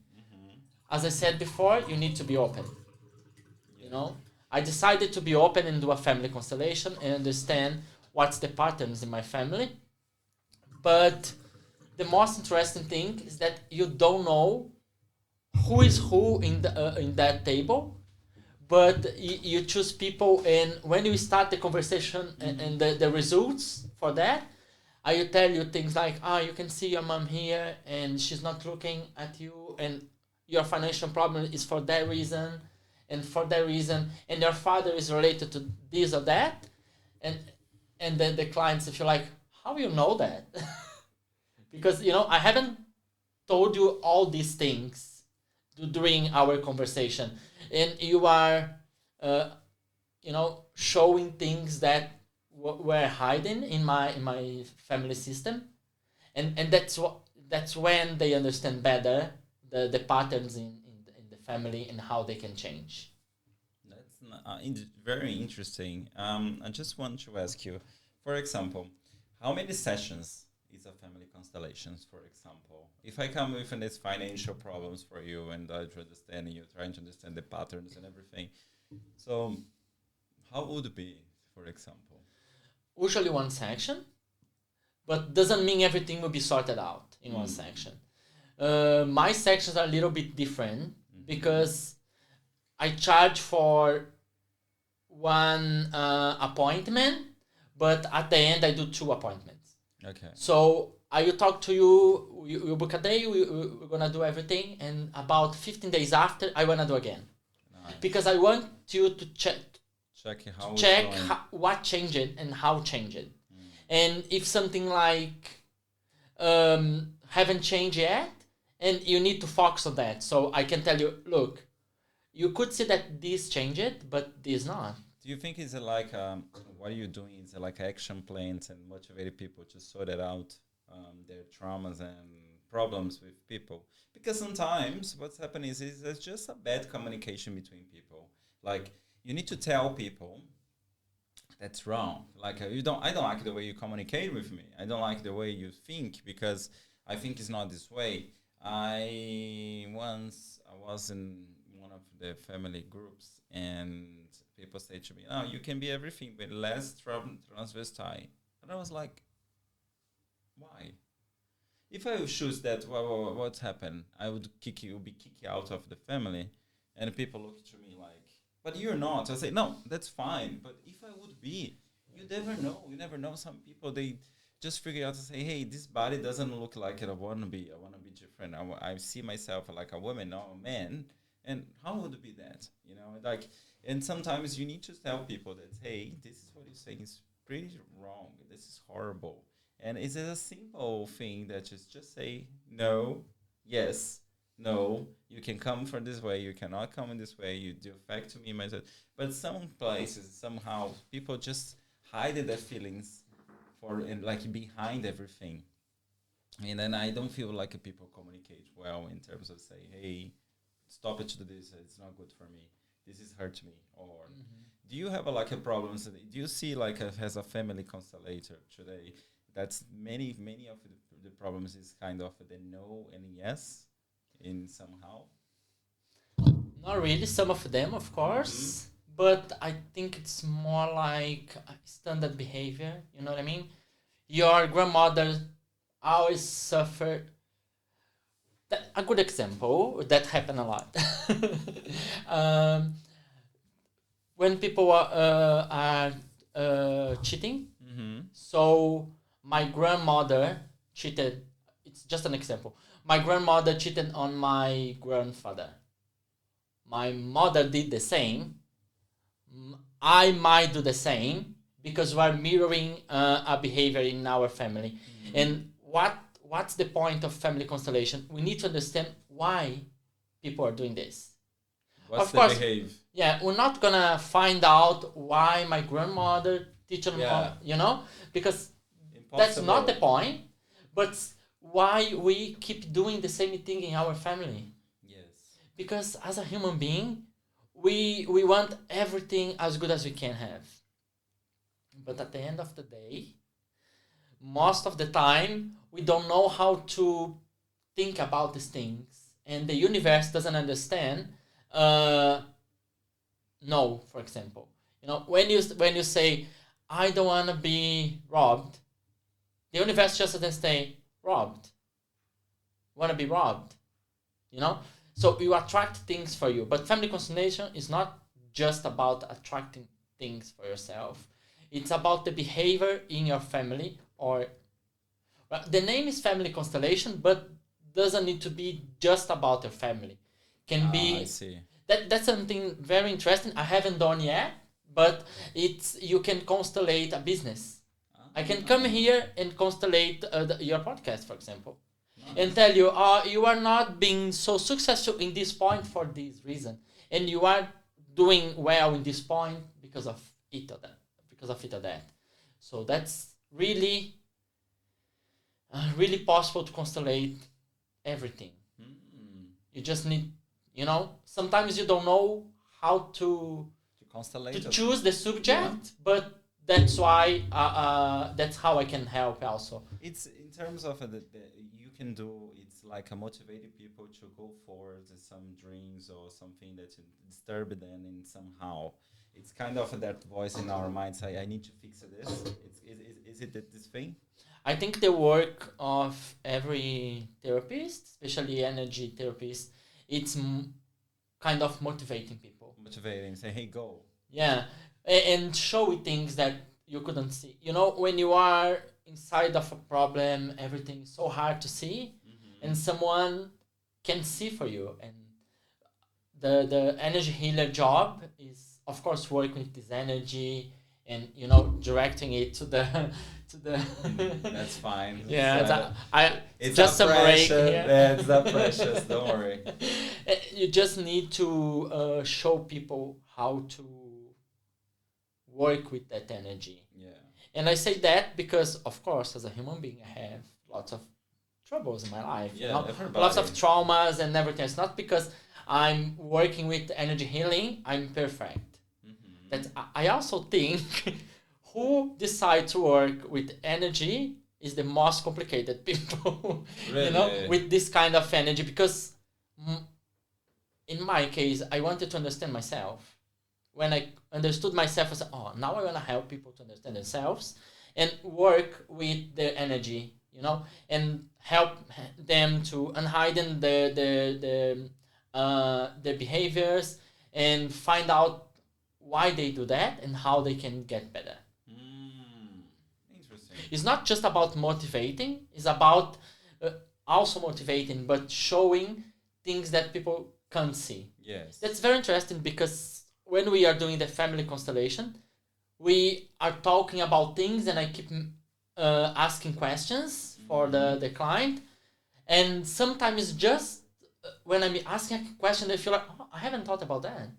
As I said before, you need to be open. I decided to be open and do a family constellation and understand what's the patterns in my family. But the most interesting thing is that you don't know who is who in that table, but you choose people, and when you start the conversation and the results for that, I will tell you things like, you can see your mom here and she's not looking at you, and your financial problem is for that reason and for that reason, and your father is related to this or that, and then the clients, if you're like, how you know that? Because I haven't told you all these things during our conversation, and you are showing things that were hidden in my family system, and that's when they understand better the patterns in the family and how they can change. That's very interesting. I just want to ask you, for example, how many sessions is a family constellations, for example? If I come with these financial problems for you and I try understanding you, trying to understand the patterns and everything, so how would it be, for example? Usually one section, but doesn't mean everything will be sorted out in one section. My sections are a little bit different because I charge for one appointment, but at the end I do 2 appointments. Okay. So I will talk to you, you book a day, we're going to do everything, and about 15 days after, I want to do again. Nice. Because I want you to check what changed and how changed it. And if something like haven't changed yet, and you need to focus on that. So I can tell you, look, you could see that this changed, but this not. Do you think it's like what are you doing? Is it like action plans and motivating people to sort it out, their traumas and problems with people? Because sometimes what's happening is there's just a bad communication between people. Like you need to tell people that's wrong. Like I don't like the way you communicate with me. I don't like the way you think, because I think it's not this way. I was in one of the family groups, and people say to me, "Oh, you can be everything, but less transvestite." And I was like, "Why? If I would choose that, what's happened? I would be kicked out of the family." And people look to me like, "But you're not." I say, "No, that's fine. But if I would be, you never know. You never know. Some people, they just figure out to say, hey, this body doesn't look like it. I want to be. I want to be different. I see myself like a woman, not a man. And how would it be that? You know, like, and sometimes you need to tell people that, hey, this is what you're saying is pretty wrong. This is horrible. And it's a simple thing that is just say no, yes, no. You can come from this way. You cannot come in this way. You do affect me, myself. But some places somehow people just hide their feelings and like behind everything. And then I don't feel like people communicate well in terms of say, hey, stop it to this. It's not good for me. This is hurt me. Or do you have like a problem? Do you see like as a family constellator today? That's many of the problems is kind of the no and yes in somehow. Not really. Some of them, of course, but I think it's more like standard behavior. You know what I mean? Your grandmother always suffered. A good example that happened a lot. um, when people are cheating, so my grandmother cheated. It's just an example. My grandmother cheated on my grandfather. My mother did the same. I might do the same because we're mirroring a behavior in our family. And what's the point of family constellation? We need to understand why people are doing this. What's of course, behave? Yeah, we're not gonna find out why my grandmother teacher, you know, because that's not the point. But why we keep doing the same thing in our family? Yes. Because as a human being, we want everything as good as we can have. But at the end of the day, most of the time, we don't know how to think about these things. And the universe doesn't understand. No, for example. You know, when you say, I don't want to be robbed, the universe just doesn't say, robbed. Want to be robbed. You know? So you attract things for you. But family constellation is not just about attracting things for yourself. It's about the behavior in your family. Or well, the name is Family Constellation, but doesn't need to be just about your family. Can be. I see. That's something very interesting. I haven't done yet, but you can constellate a business. I can come here and constellate your podcast, for example, and tell you, you are not being so successful in this point for this reason, and you are doing well in this point because of it or that. So that's really, really possible to constellate everything. You just need, sometimes you don't know how to choose the subject, but that's why that's how I can help also. It's in terms of you can do. It's like a motivated people to go forward some dreams or something that disturb them in somehow. It's kind of that voice in our minds. I need to fix this. Is it this thing? I think the work of every therapist, especially energy therapist, it's kind of motivating people. Motivating, say, hey, go. Yeah, and show things that you couldn't see. When you are inside of a problem, everything is so hard to see, and someone can see for you. And the energy healer job is, of course, working with this energy and directing it to the That's fine. Yeah, it's just some break here. Yeah, it's not precious. Don't worry. You just need to show people how to work with that energy. Yeah. And I say that because, of course, as a human being, I have lots of troubles in my life. Yeah, lots of traumas and everything. It's not because I'm working with energy healing, I'm perfect. That I also think who decide to work with energy is the most complicated people. Really? With this kind of energy, because in my case, I wanted to understand myself. When I understood myself, I said, oh, now I want to help people to understand themselves and work with their energy, and help them to unhide their behaviors and find out why they do that and how they can get better. Interesting. It's not just about motivating, it's about also motivating, but showing things that people can't see. Yes. That's very interesting, because when we are doing the family constellation, we are talking about things, and I keep asking questions for the client, and sometimes just when I'm asking a question, they feel like, oh, I haven't thought about that.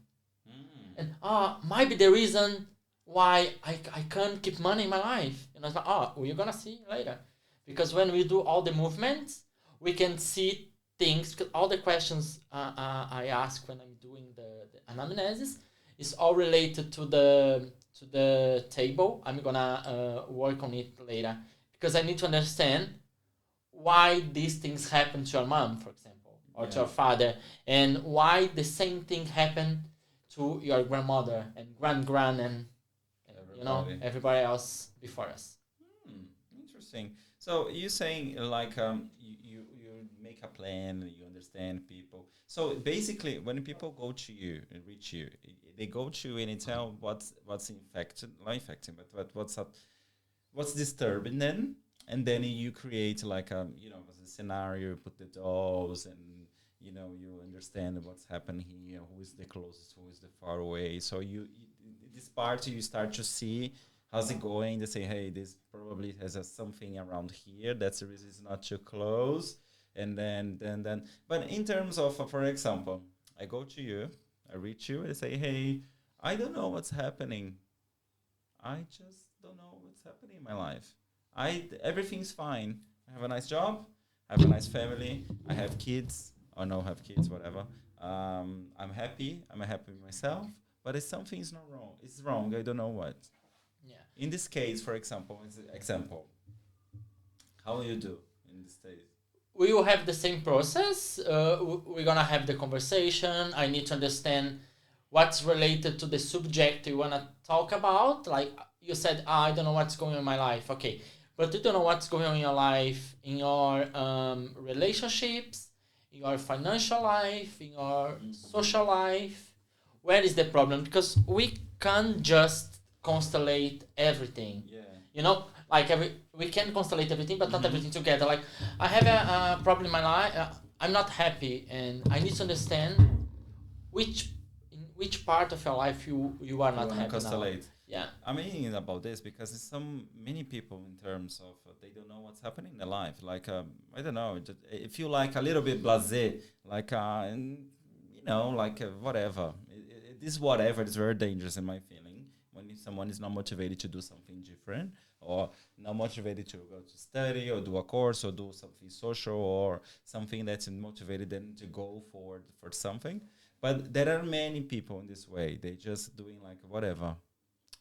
And might be the reason why I can't keep money in my life. It's like, you're gonna see later. Because when we do all the movements, we can see things, because all the questions I ask when I'm doing the anamnesis is all related to the table. I'm gonna work on it later, because I need to understand why these things happen to your mom, for example, or to your father, and why the same thing happened to your grandmother and grand and everybody else before us. Interesting. So you're saying like you make a plan, you understand people. So basically, when people go to you and reach you, they go to you and they tell what's not infecting, but what's disturbing them, and then you create like a scenario, put the dolls, and you understand what's happening here, who is the closest, who is the far away. So you this part you start to see how's it going. They say, hey, this probably has something around here. That's the reason it's not too close. And then but in terms of, for example, I go to you, I reach you, I say, hey, I don't know what's happening. I just don't know what's happening in my life. Everything's fine. I have a nice job, I have a nice family, I have kids, or no have kids, whatever. I'm happy with myself, but if something's not wrong, it's wrong, I don't know what. Yeah. In this case, for example, how will you do in this case? We will have the same process. We're gonna have the conversation. I need to understand what's related to the subject you wanna talk about. Like you said, I don't know what's going on in my life. Okay, but you don't know what's going on in your life, in your relationships, in your financial life, in your social life. Where is the problem? Because we can't just constellate everything. Yeah. Like we can constellate everything, but not everything together. Like I have a problem in my life. I'm not happy, and I need to understand in which part of your life you are not happy now. Yeah. I'm meaning about this because there's many people in terms of they don't know what's happening in their life. Like I don't know, if you like a little bit blasé, like whatever. This whatever is very dangerous in my feeling. When someone is not motivated to do something different, or not motivated to go to study or do a course or do something social, or something that's motivated them to go for something. But there are many people in this way. They just doing like whatever.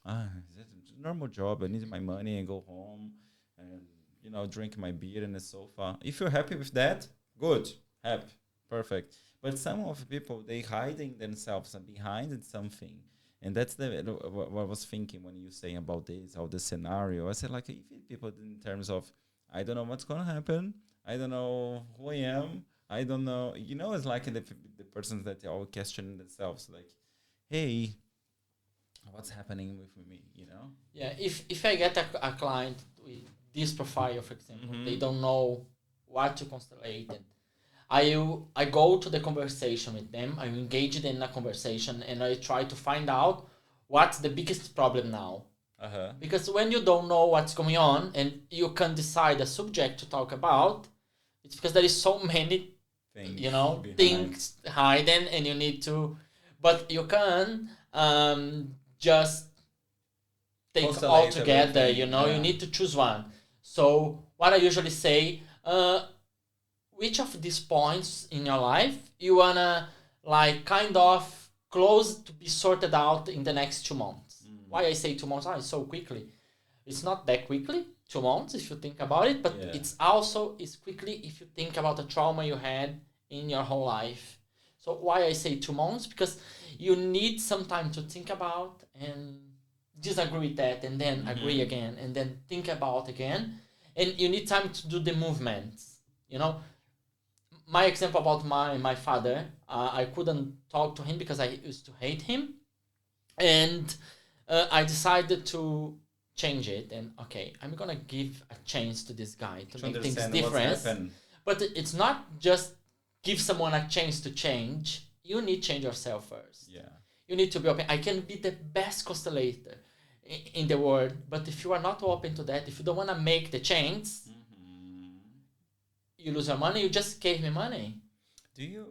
It's a normal job. I need my money and go home and drink my beer in the sofa. If you're happy with that, good, happy, perfect. But some of the people, they hiding themselves behind something. And that's what I was thinking when you saying about this, how the scenario. I said, like, if people in terms of, I don't know what's going to happen. I don't know who I am. I don't know. It's like the persons that are all questioning themselves, like, hey, what's happening with me, Yeah, if I get a client with this profile, for example, they don't know what to constellate, and I go to the conversation with them, I engage them in a conversation, and I try to find out what's the biggest problem now. Because when you don't know what's going on and you can decide a subject to talk about, it's because there is so many things hidden, and you need to, but you can just take all together, you need to choose one. So what I usually say, which of these points in your life you wanna like kind of close to be sorted out in the next 2 months? Why I say 2 months? So quickly, It's not that quickly, 2 months if you think about it, but it's also is quickly if you think about the trauma you had in your whole life. So why I say 2 months? Because you need some time to think about and disagree with that, and then agree again, and then think about again, and you need time to do the movements. You know, my example about my father, I couldn't talk to him because I used to hate him, and I decided to change it, and okay, I'm gonna give a chance to this guy to make things different. But it's not just give someone a chance to change. You need to change yourself first. Yeah. You need to be open. I can be the best constellator in the world, but if you are not open to that, if you don't want to make the change, you lose your money. You just gave me money. Do you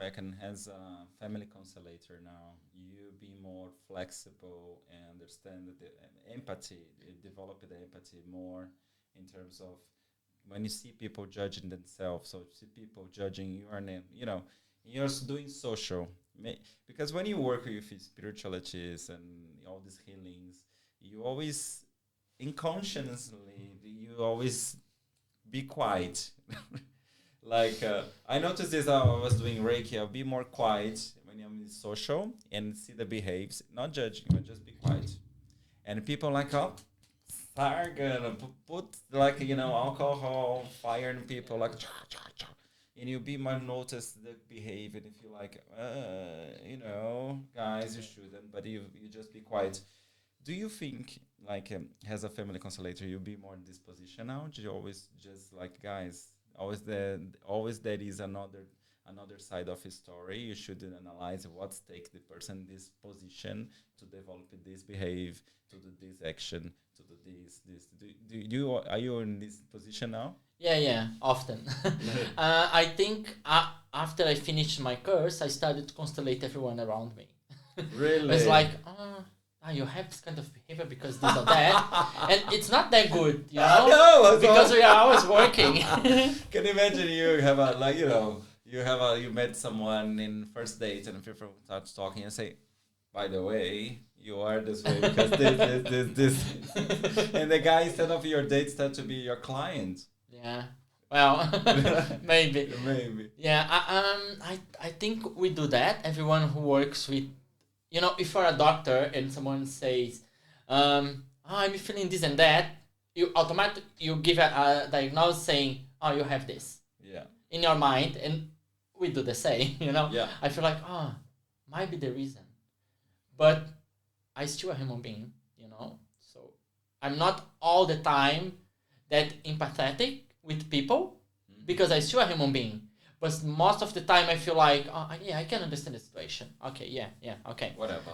reckon, as a family constellator now, you be more flexible and understand the empathy, develop the empathy more in terms of when you see people judging themselves, so see people judging your name, you're doing social. Because when you work with spiritualities and all these healings, you always, unconsciously, you always be quiet. Like, I noticed this how I was doing Reiki. I'll be more quiet when I'm in social and see the behaves, not judging, but just be quiet. And people like, are gonna put like, alcohol, fire in people, like, and you be more notice the behavior. If you like, guys, you shouldn't, but you just be quiet. Do you think, like, as a family constellator, you be more in this position now? Do you always just like, guys, always there is another side of a story. You should analyze what takes the person in this position to develop this behave, to do this action, to do this. Are you in this position now? Yeah, often. I think after I finished my course, I started to constellate everyone around me. Really? It's like, you have this kind of behavior because this or that, and it's not that good, because we are always working. Can you imagine you have you met someone in first date and people start talking and say, by the way, you are this way because this, and the guy instead of your date start to be your client. Yeah. Well, maybe. Maybe. Yeah. I think we do that. Everyone who works with, if you're a doctor and someone says, I'm feeling this and that, you give a diagnosis saying, you have this. Yeah. In your mind, and we do the same, Yeah. I feel like, might be the reason. But I still a human being, so I'm not all the time that empathetic with people because I still a human being. But most of the time I feel like, I can understand the situation. Okay, yeah, okay. Whatever.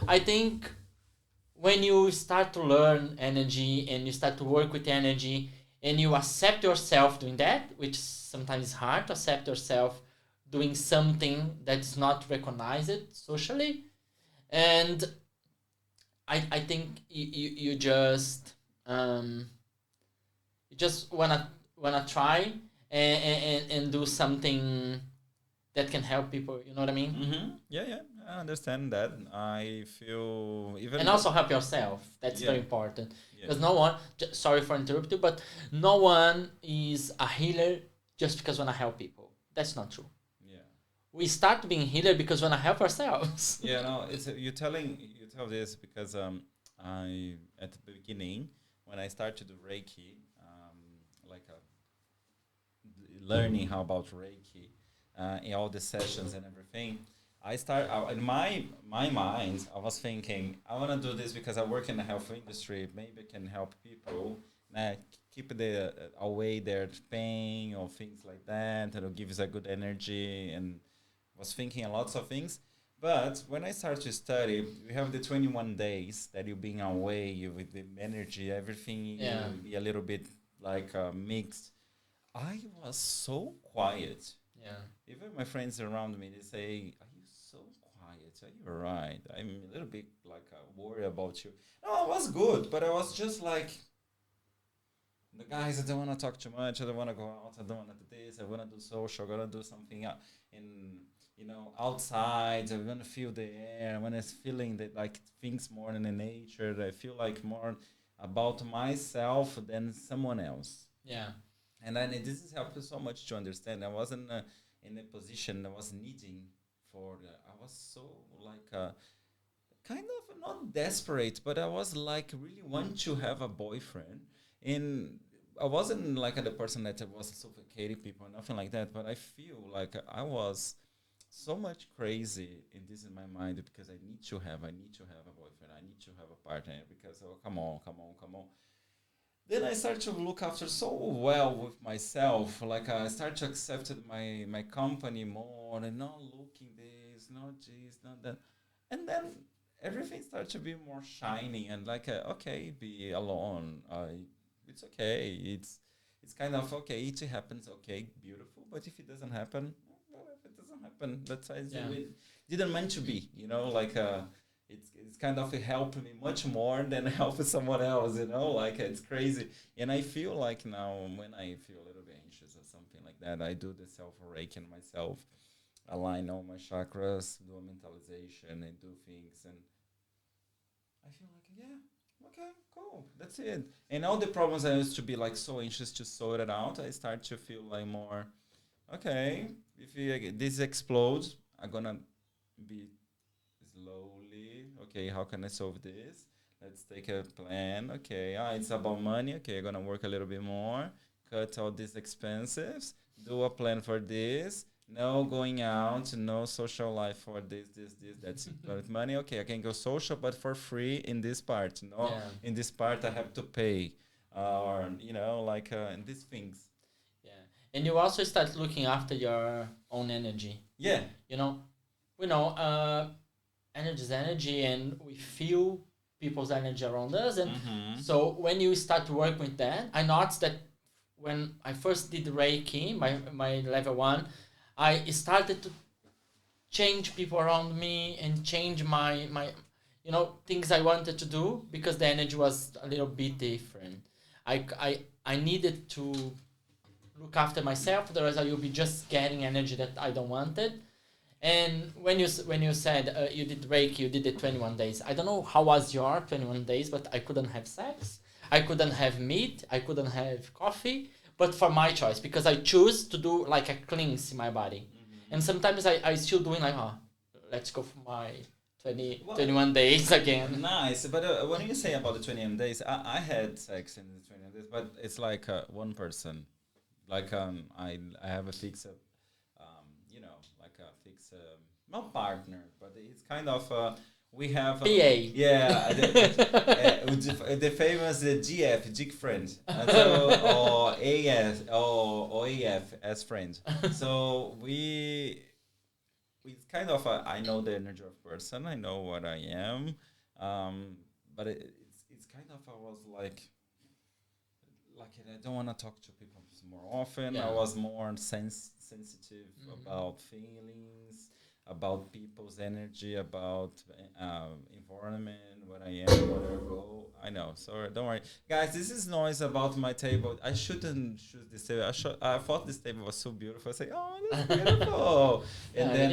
I think when you start to learn energy and you start to work with energy and you accept yourself doing that, which sometimes is hard to accept yourself doing something that's not recognized socially, and I think you just wanna try and do something that can help people. You know what I mean? Mm-hmm. Yeah, I understand that. I feel even and also help yourself. That's very important because no one. Sorry for interrupting, but no one is a healer just because wanna help people. That's not true. We start being healer because we want to help ourselves. Yeah, no, it's you tell this because I at the beginning when I started to do Reiki, learning how about Reiki, in all the sessions and everything, I in my mind I was thinking I want to do this because I work in the health industry. Maybe I can help people. Keep away their pain or things like that, and it'll give us a good energy and was thinking a lots of things. But when I started to study, we have the 21 days that you're being away with the energy, everything will be a little bit like mixed. I was so quiet. Yeah. Even my friends around me, they say, "Are you so quiet? Are you alright? I'm a little bit like worried about you." No, I was good, but I was just like, the guys, I don't want to talk too much. I don't want to go out. I don't want to do this. I want to do social. I want to do something outside. I want to feel the air. I want to feeling that like things more in the nature. I feel like more about myself than someone else. Yeah. And then this is helped so much to understand. I wasn't in a position I was needing for. I was so like kind of not desperate, but I was like really want to have a boyfriend. And I wasn't like the person that was suffocating people, nothing like that. But I feel like I was so much crazy in this in my mind because I need to have a boyfriend, I need to have a partner because oh come on, come on, come on. Then I start to look after so well with myself, like I start to accept my company more and not looking this, not that, and then everything starts to be more shining and like okay, be alone. It's okay. It's kind of okay. It happens. Okay, beautiful. But if it doesn't happen, well, if it doesn't happen, that's why it didn't meant to be. Like it's kind of helped me much more than helping someone else. Like it's crazy. And I feel like now when I feel a little bit anxious or something like that, I do the self-awaken myself, align all my chakras, do a mentalization and do things, and I feel like yeah, okay, cool, that's it. And all the problems I used to be like so anxious to sort it out, I start to feel like more okay. If this explodes, I'm gonna be slowly. Okay, how can I solve this? Let's take a plan. Okay, it's about money. Okay, I'm gonna work a little bit more, cut all these expenses, do a plan for this. No going out, no social life for this. That's about money. Okay, I can go social, but for free in this part. No, Yeah. in this part I have to pay, or like in these things. Yeah. And you also start looking after your own energy. Yeah, You know, we know energy is energy, and we feel people's energy around us. And so when you start to work with that, I noticed that when I first did Reiki, my level 1, I started to change people around me and change my things I wanted to do because the energy was a little bit different. I needed to look after myself, otherwise I will be just getting energy that I don't wanted. And when you said you did Reiki, you did it 21 days. I don't know how was your 21 days, but I couldn't have sex, I couldn't have meat, I couldn't have coffee, but for my choice, because I choose to do like a cleanse in my body. And sometimes I still doing like, let's go for my 21 days again. Nice, but when you say about the 21 days, I had sex in the 21 days, but it's like one person. Like I have a fixed, like a fixed, not partner, but it's kind of we have PA. Yeah, the famous GF, Jig friend, or AS or AF as friend. So we kind of I know the energy of person, I know what I am, but it's kind of I was like I don't want to talk to people more often. Yeah. I was more sensitive about feelings, about people's energy, about environment, what I am, where I go. I know, sorry, don't worry, guys. This is noise about my table. I shouldn't choose this table. I thought this table was so beautiful. I say, oh, that's beautiful, and then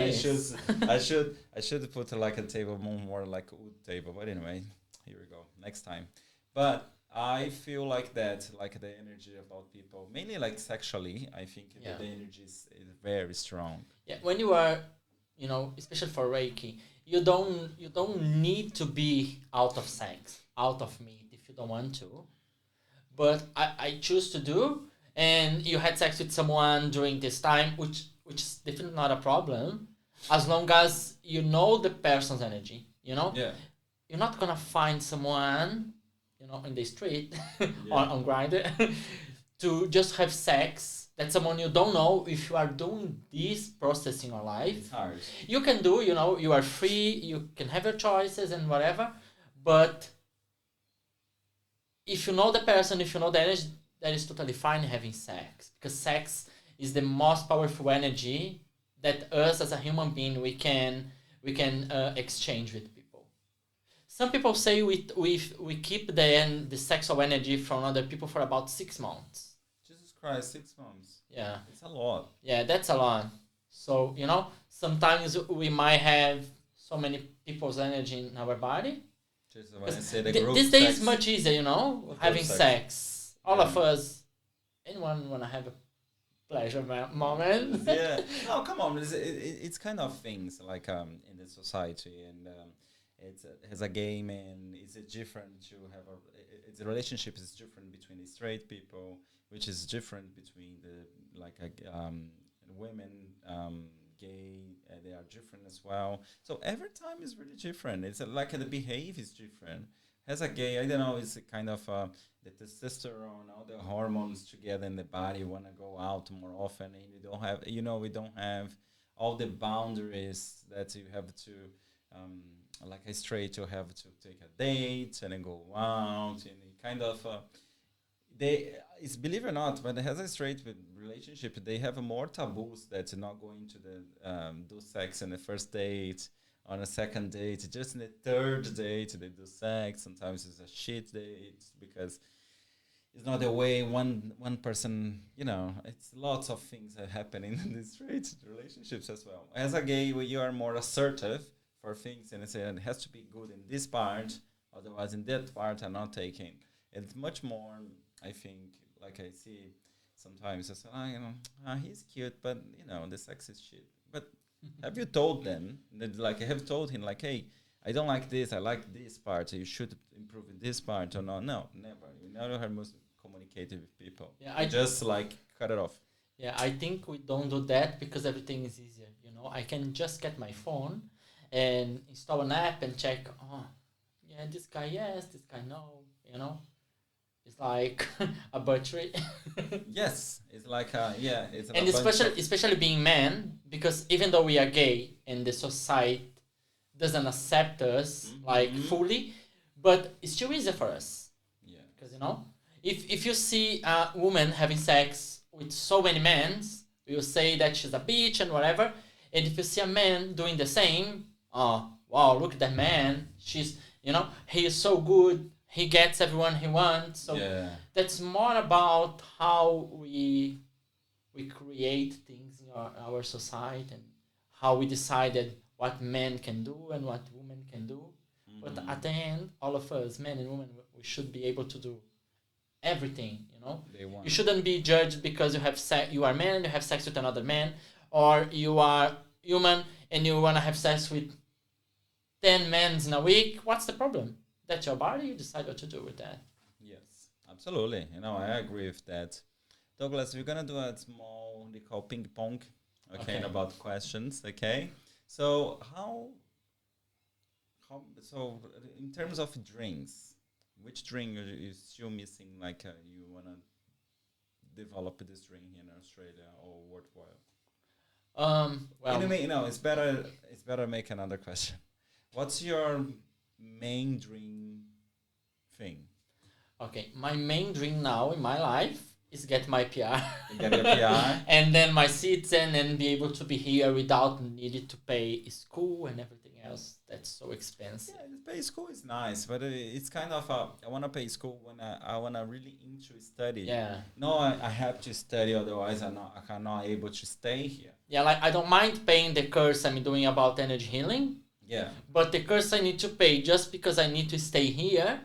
I should put like a table more like a wood table. But anyway, here we go. Next time, but. I feel like that, like the energy about people, mainly like sexually. I think that the energy is very strong. Yeah, when you are, especially for Reiki, you don't need to be out of sex, out of meat if you don't want to. But I choose to do, and you had sex with someone during this time, which is definitely not a problem, as long as you know the person's energy. Yeah. You're not gonna find someone in the street on Grindr to just have sex. That's someone you don't know. If you are doing this process in your life, it's hard. You can do, you are free, you can have your choices and whatever, but if you know the person, if you know the energy, that is totally fine having sex, because sex is the most powerful energy that us as a human being we can exchange with people. Some people say we keep the sexual energy from other people for about 6 months. Jesus Christ, 6 months. Yeah. It's a lot. Yeah, that's a lot. So, sometimes we might have so many people's energy in our body. Just when I say the group These sex, days much easier, you know, group having sex. sex. All of us, anyone wanna have a pleasure moment? Yeah. Oh, come on. It's kind of things like in the society, and it's has a game, and is it different to have it's a relationship is different between the straight people, which is different between the like women, gay. They are different as well. So every time is really different. It's like the behavior is different. As a gay, I don't know, it's a kind of the testosterone, all the hormones together in the body want to go out more often, and you don't have, we don't have all the boundaries that you have to, like a straight, you have to take a date and then go out, and it kind of, it's believe it or not, when it has a straight relationship, they have more taboos that's not going to the do sex in the first date, on a second date, just in the third date they do sex. Sometimes it's a shit date because it's not the way one person, it's lots of things that happen in these straight relationships as well. As a gay, you are more assertive for things, and it has to be good in this part, otherwise in that part I'm not taking. It's much more, I think, like I see sometimes I say, he's cute, but the sex is shit. But have you told them that, like, I have told him, like, hey, I don't like this, I like this part, you should improve in this part, or no? No, never. You never have most communicated with people. Yeah, I just like cut it off. Yeah, I think we don't do that because everything is easier. I can just get my phone and install an app and check. Oh, yeah, this guy yes, this guy no. It's like a butchery. Yes, it's like it's and especially being men, because even though we are gay and the society doesn't accept us like fully, but it's still easier for us. Yeah, because if you see a woman having sex with so many men, you say that she's a bitch and whatever. And if you see a man doing the same, oh wow, look at that man. She's he is so good. He gets everyone he wants. So that's more about how we create things in our society and how we decided what men can do and what women can do. But at the end, all of us, men and women, we should be able to do everything. You shouldn't be judged because you are man and you have sex with another man, or you are human and you want to have sex with 10 men in a week. What's the problem? That's your body. You decide what to do with that. Yes, absolutely. I agree with that. Douglas, we're gonna do a small, they call ping pong, okay. About questions, okay? So so in terms of drinks, which drink is still missing? Like you wanna develop this drink here in Australia or worthwhile? Well, it's better make another question. What's your main dream thing? Okay, my main dream now in my life is get my PR. Get your PR? And then my citizen and be able to be here without needing to pay school and everything else. That's so expensive. Yeah, pay school is nice, but it's kind of I want to pay school when I want to really into study. Yeah. No, I have to study, otherwise I cannot able to stay here. Yeah, like I don't mind paying the course I'm doing about energy healing. Yeah. But the course I need to pay just because I need to stay here,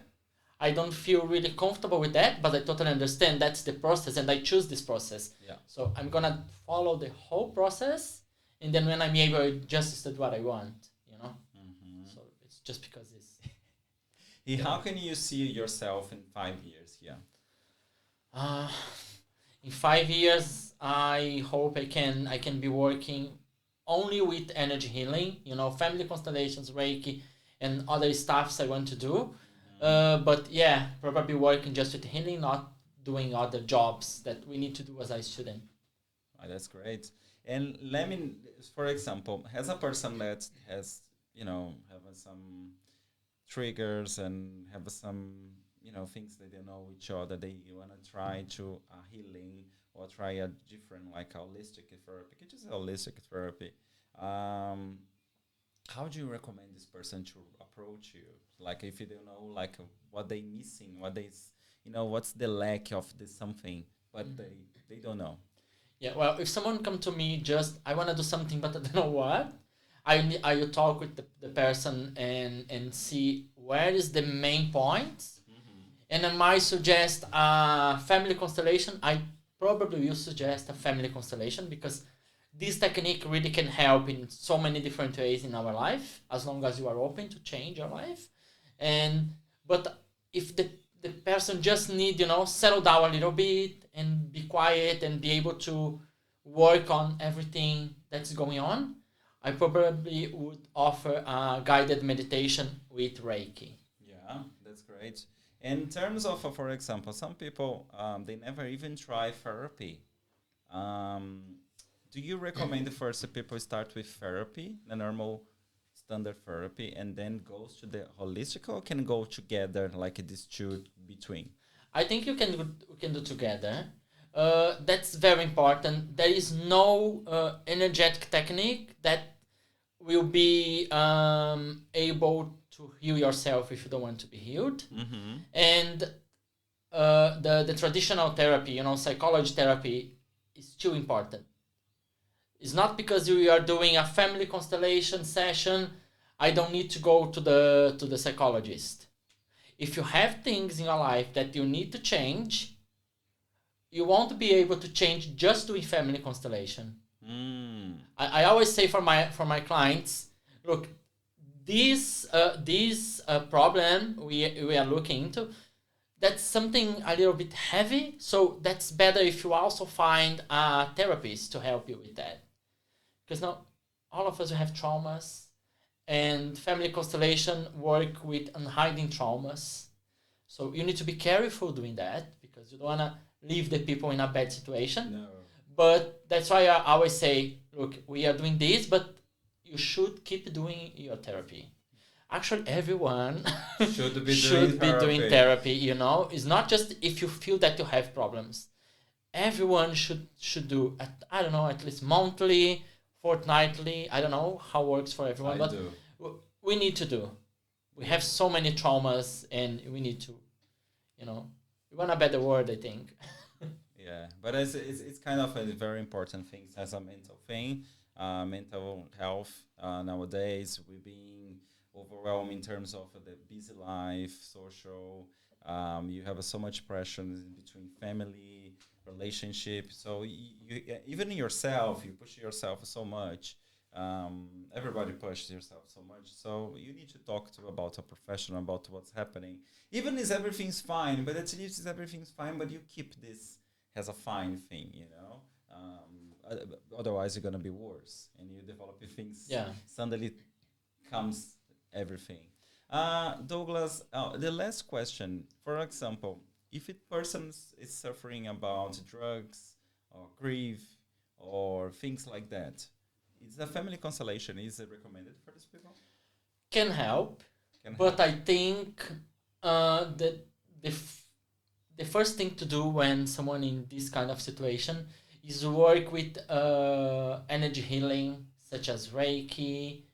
I don't feel really comfortable with that, but I totally understand that's the process and I choose this process. Yeah. So I'm going to follow the whole process, and then when I'm able, I just study what I want, So it's just because it's... How can you see yourself in 5 years here? In 5 years, I hope I can be working only with energy healing, family constellations, REIKI, and other stuffs I want to do. But yeah, probably working just with healing, not doing other jobs that we need to do as a student. Oh, that's great. And let me, for example, as a person that has, have some triggers and have some, things that they know each other, they want to try to healing or try a different, like holistic therapy, which is holistic therapy. How do you recommend this person to approach you? Like if you don't know, like what they missing, what they, what's the lack of this something, but they don't know. Yeah, well, if someone come to me I want to do something, but I don't know what, I talk with the person and see where is the main point. And I might suggest a family constellation. I probably will suggest a family constellation because this technique really can help in so many different ways in our life, as long as you are open to change your life. But if the person just need, settle down a little bit and be quiet and be able to work on everything that's going on, I probably would offer a guided meditation with REIKI. Yeah, that's great. In terms of, for example, some people, they never even try therapy. Do you recommend first that people start with therapy, the normal standard therapy, and then goes to the holistic, or can go together like this two between? I think you can do together. That's very important. There is no energetic technique that will be able to heal yourself if you don't want to be healed. And the traditional therapy, psychology therapy, is still important. It's not because we are doing a family constellation session, I don't need to go to the psychologist. If you have things in your life that you need to change, you won't be able to change just doing family constellation. I always say for my clients, look, this problem we are looking into, that's something a little bit heavy, so that's better if you also find a therapist to help you with that. Because now all of us have traumas, and family constellation work with unhiding traumas. So you need to be careful doing that because you don't want to leave the people in a bad situation. No. But that's why I always say, look, we are doing this, but you should keep doing your therapy. Actually, everyone Should be doing therapy, It's not just if you feel that you have problems. Everyone should do, at least monthly, fortnightly. I don't know how it works for everyone, but we need to do. We have so many traumas, and we need to, we want a better word, I think. Yeah, but it's kind of a very important thing as a mental thing. Mental health nowadays, we're being overwhelmed in terms of the busy life, social. You have so much pressure in between family, relationship. So you even yourself, you push yourself so much. Everybody pushes yourself so much. So you need to talk to about a professional about what's happening. Even if everything's fine, but at least everything's fine, but you keep this as a fine thing, otherwise you're gonna be worse, and you develop things. Yeah. Suddenly comes everything. Douglas, the last question. For example, if a person is suffering about drugs or grief or things like that, is a family constellation is it recommended for these people? Can help, but I think that the first thing to do when someone in this kind of situation is work with energy healing, such as REIKI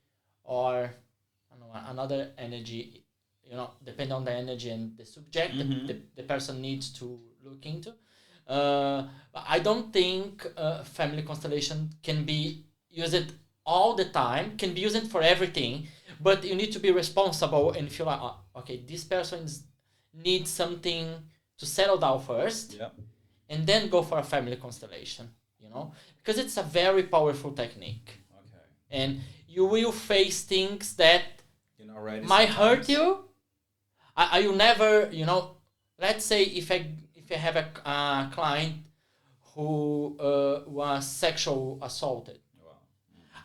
or another energy, depending on the energy and the subject the person needs to look into. I don't think family constellation can be used all the time, can be used for everything, but you need to be responsible and feel like, okay, this person needs something to settle down first. Yeah. And then go for a family constellation, because it's a very powerful technique. Okay. And you will face things that sometimes might hurt you. I will never, let's say if I have a client who was sexual assaulted,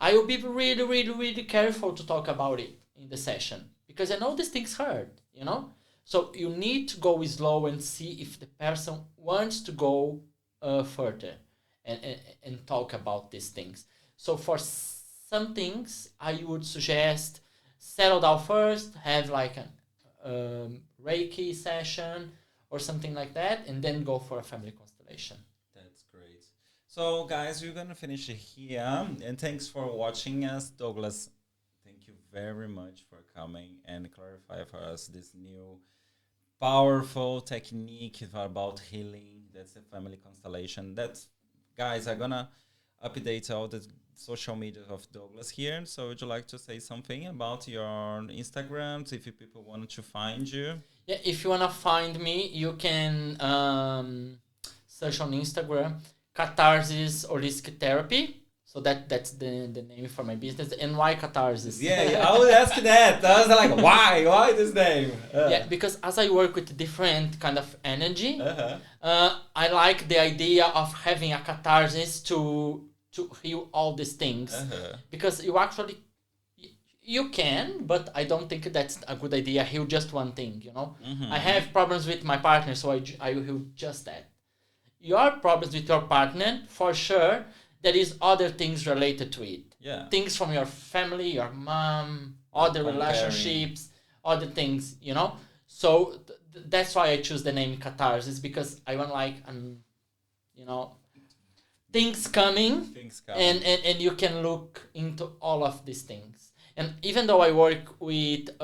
I will be really, really, really careful to talk about it in the session because I know these things hurt, So you need to go slow and see if the person wants to go further and talk about these things. So for some things, I would suggest settle down first, have like a REIKI session or something like that, and then go for a family constellation. That's great. So guys, we're going to finish it here. And thanks for watching us. Douglas, thank you very much for coming and clarify for us this new powerful technique about healing. That's the family constellation. That's, guys, I'm gonna update all the social media of Douglas here. So would you like to say something about your Instagram, if people want to find you? Yeah, if you wanna find me, you can search on Instagram, Catharsis Holistic Therapy. So that's the name for my business. And why Catharsis? Yeah, I would ask that. I was like, why? Why this name? Yeah, because as I work with different kind of energy, I like the idea of having a catharsis to heal all these things. Because you actually, you can, but I don't think that's a good idea. Heal just one thing, you know? I have problems with my partner, so I will heal just that. Your problems with your partner, for sure, there is other things related to it. Yeah. Things from your family, your mom, other relationships, other things, you know? So that's why I choose the name Catharsis, because I want you know, things coming. And you can look into all of these things. And even though I work with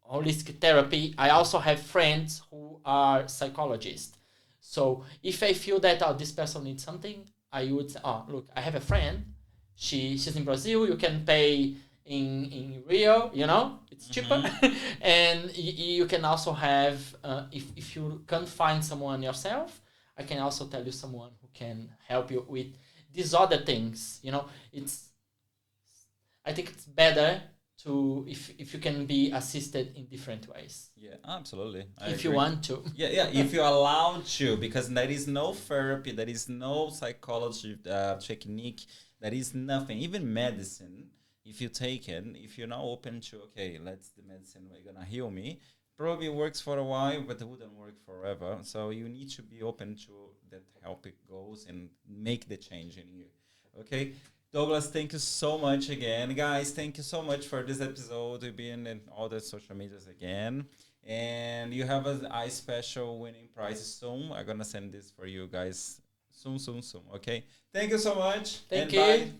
holistic therapy, I also have friends who are psychologists. So if I feel that this person needs something, I would say, look, I have a friend. She's in Brazil. You can pay in Rio, you know, it's cheaper. And you can also have, if you can't find someone yourself, I can also tell you someone who can help you with these other things. You know, I think it's better to if you can be assisted in different ways. Yeah, absolutely. If you want to. Yeah, if you're allowed to, because there is no therapy, there is no psychology technique, there is nothing, even medicine. If you take it, if you're not open to, okay, let's the medicine we're gonna heal me, probably works for a while, but it wouldn't work forever. So you need to be open to that help it goes and make the change in you. Okay. Douglas, thank you so much again. Guys, thank you so much for this episode. We've been in all the social medias again. And you have a special winning prize soon. I'm going to send this for you guys soon. Okay? Thank you so much. Thank you. Bye.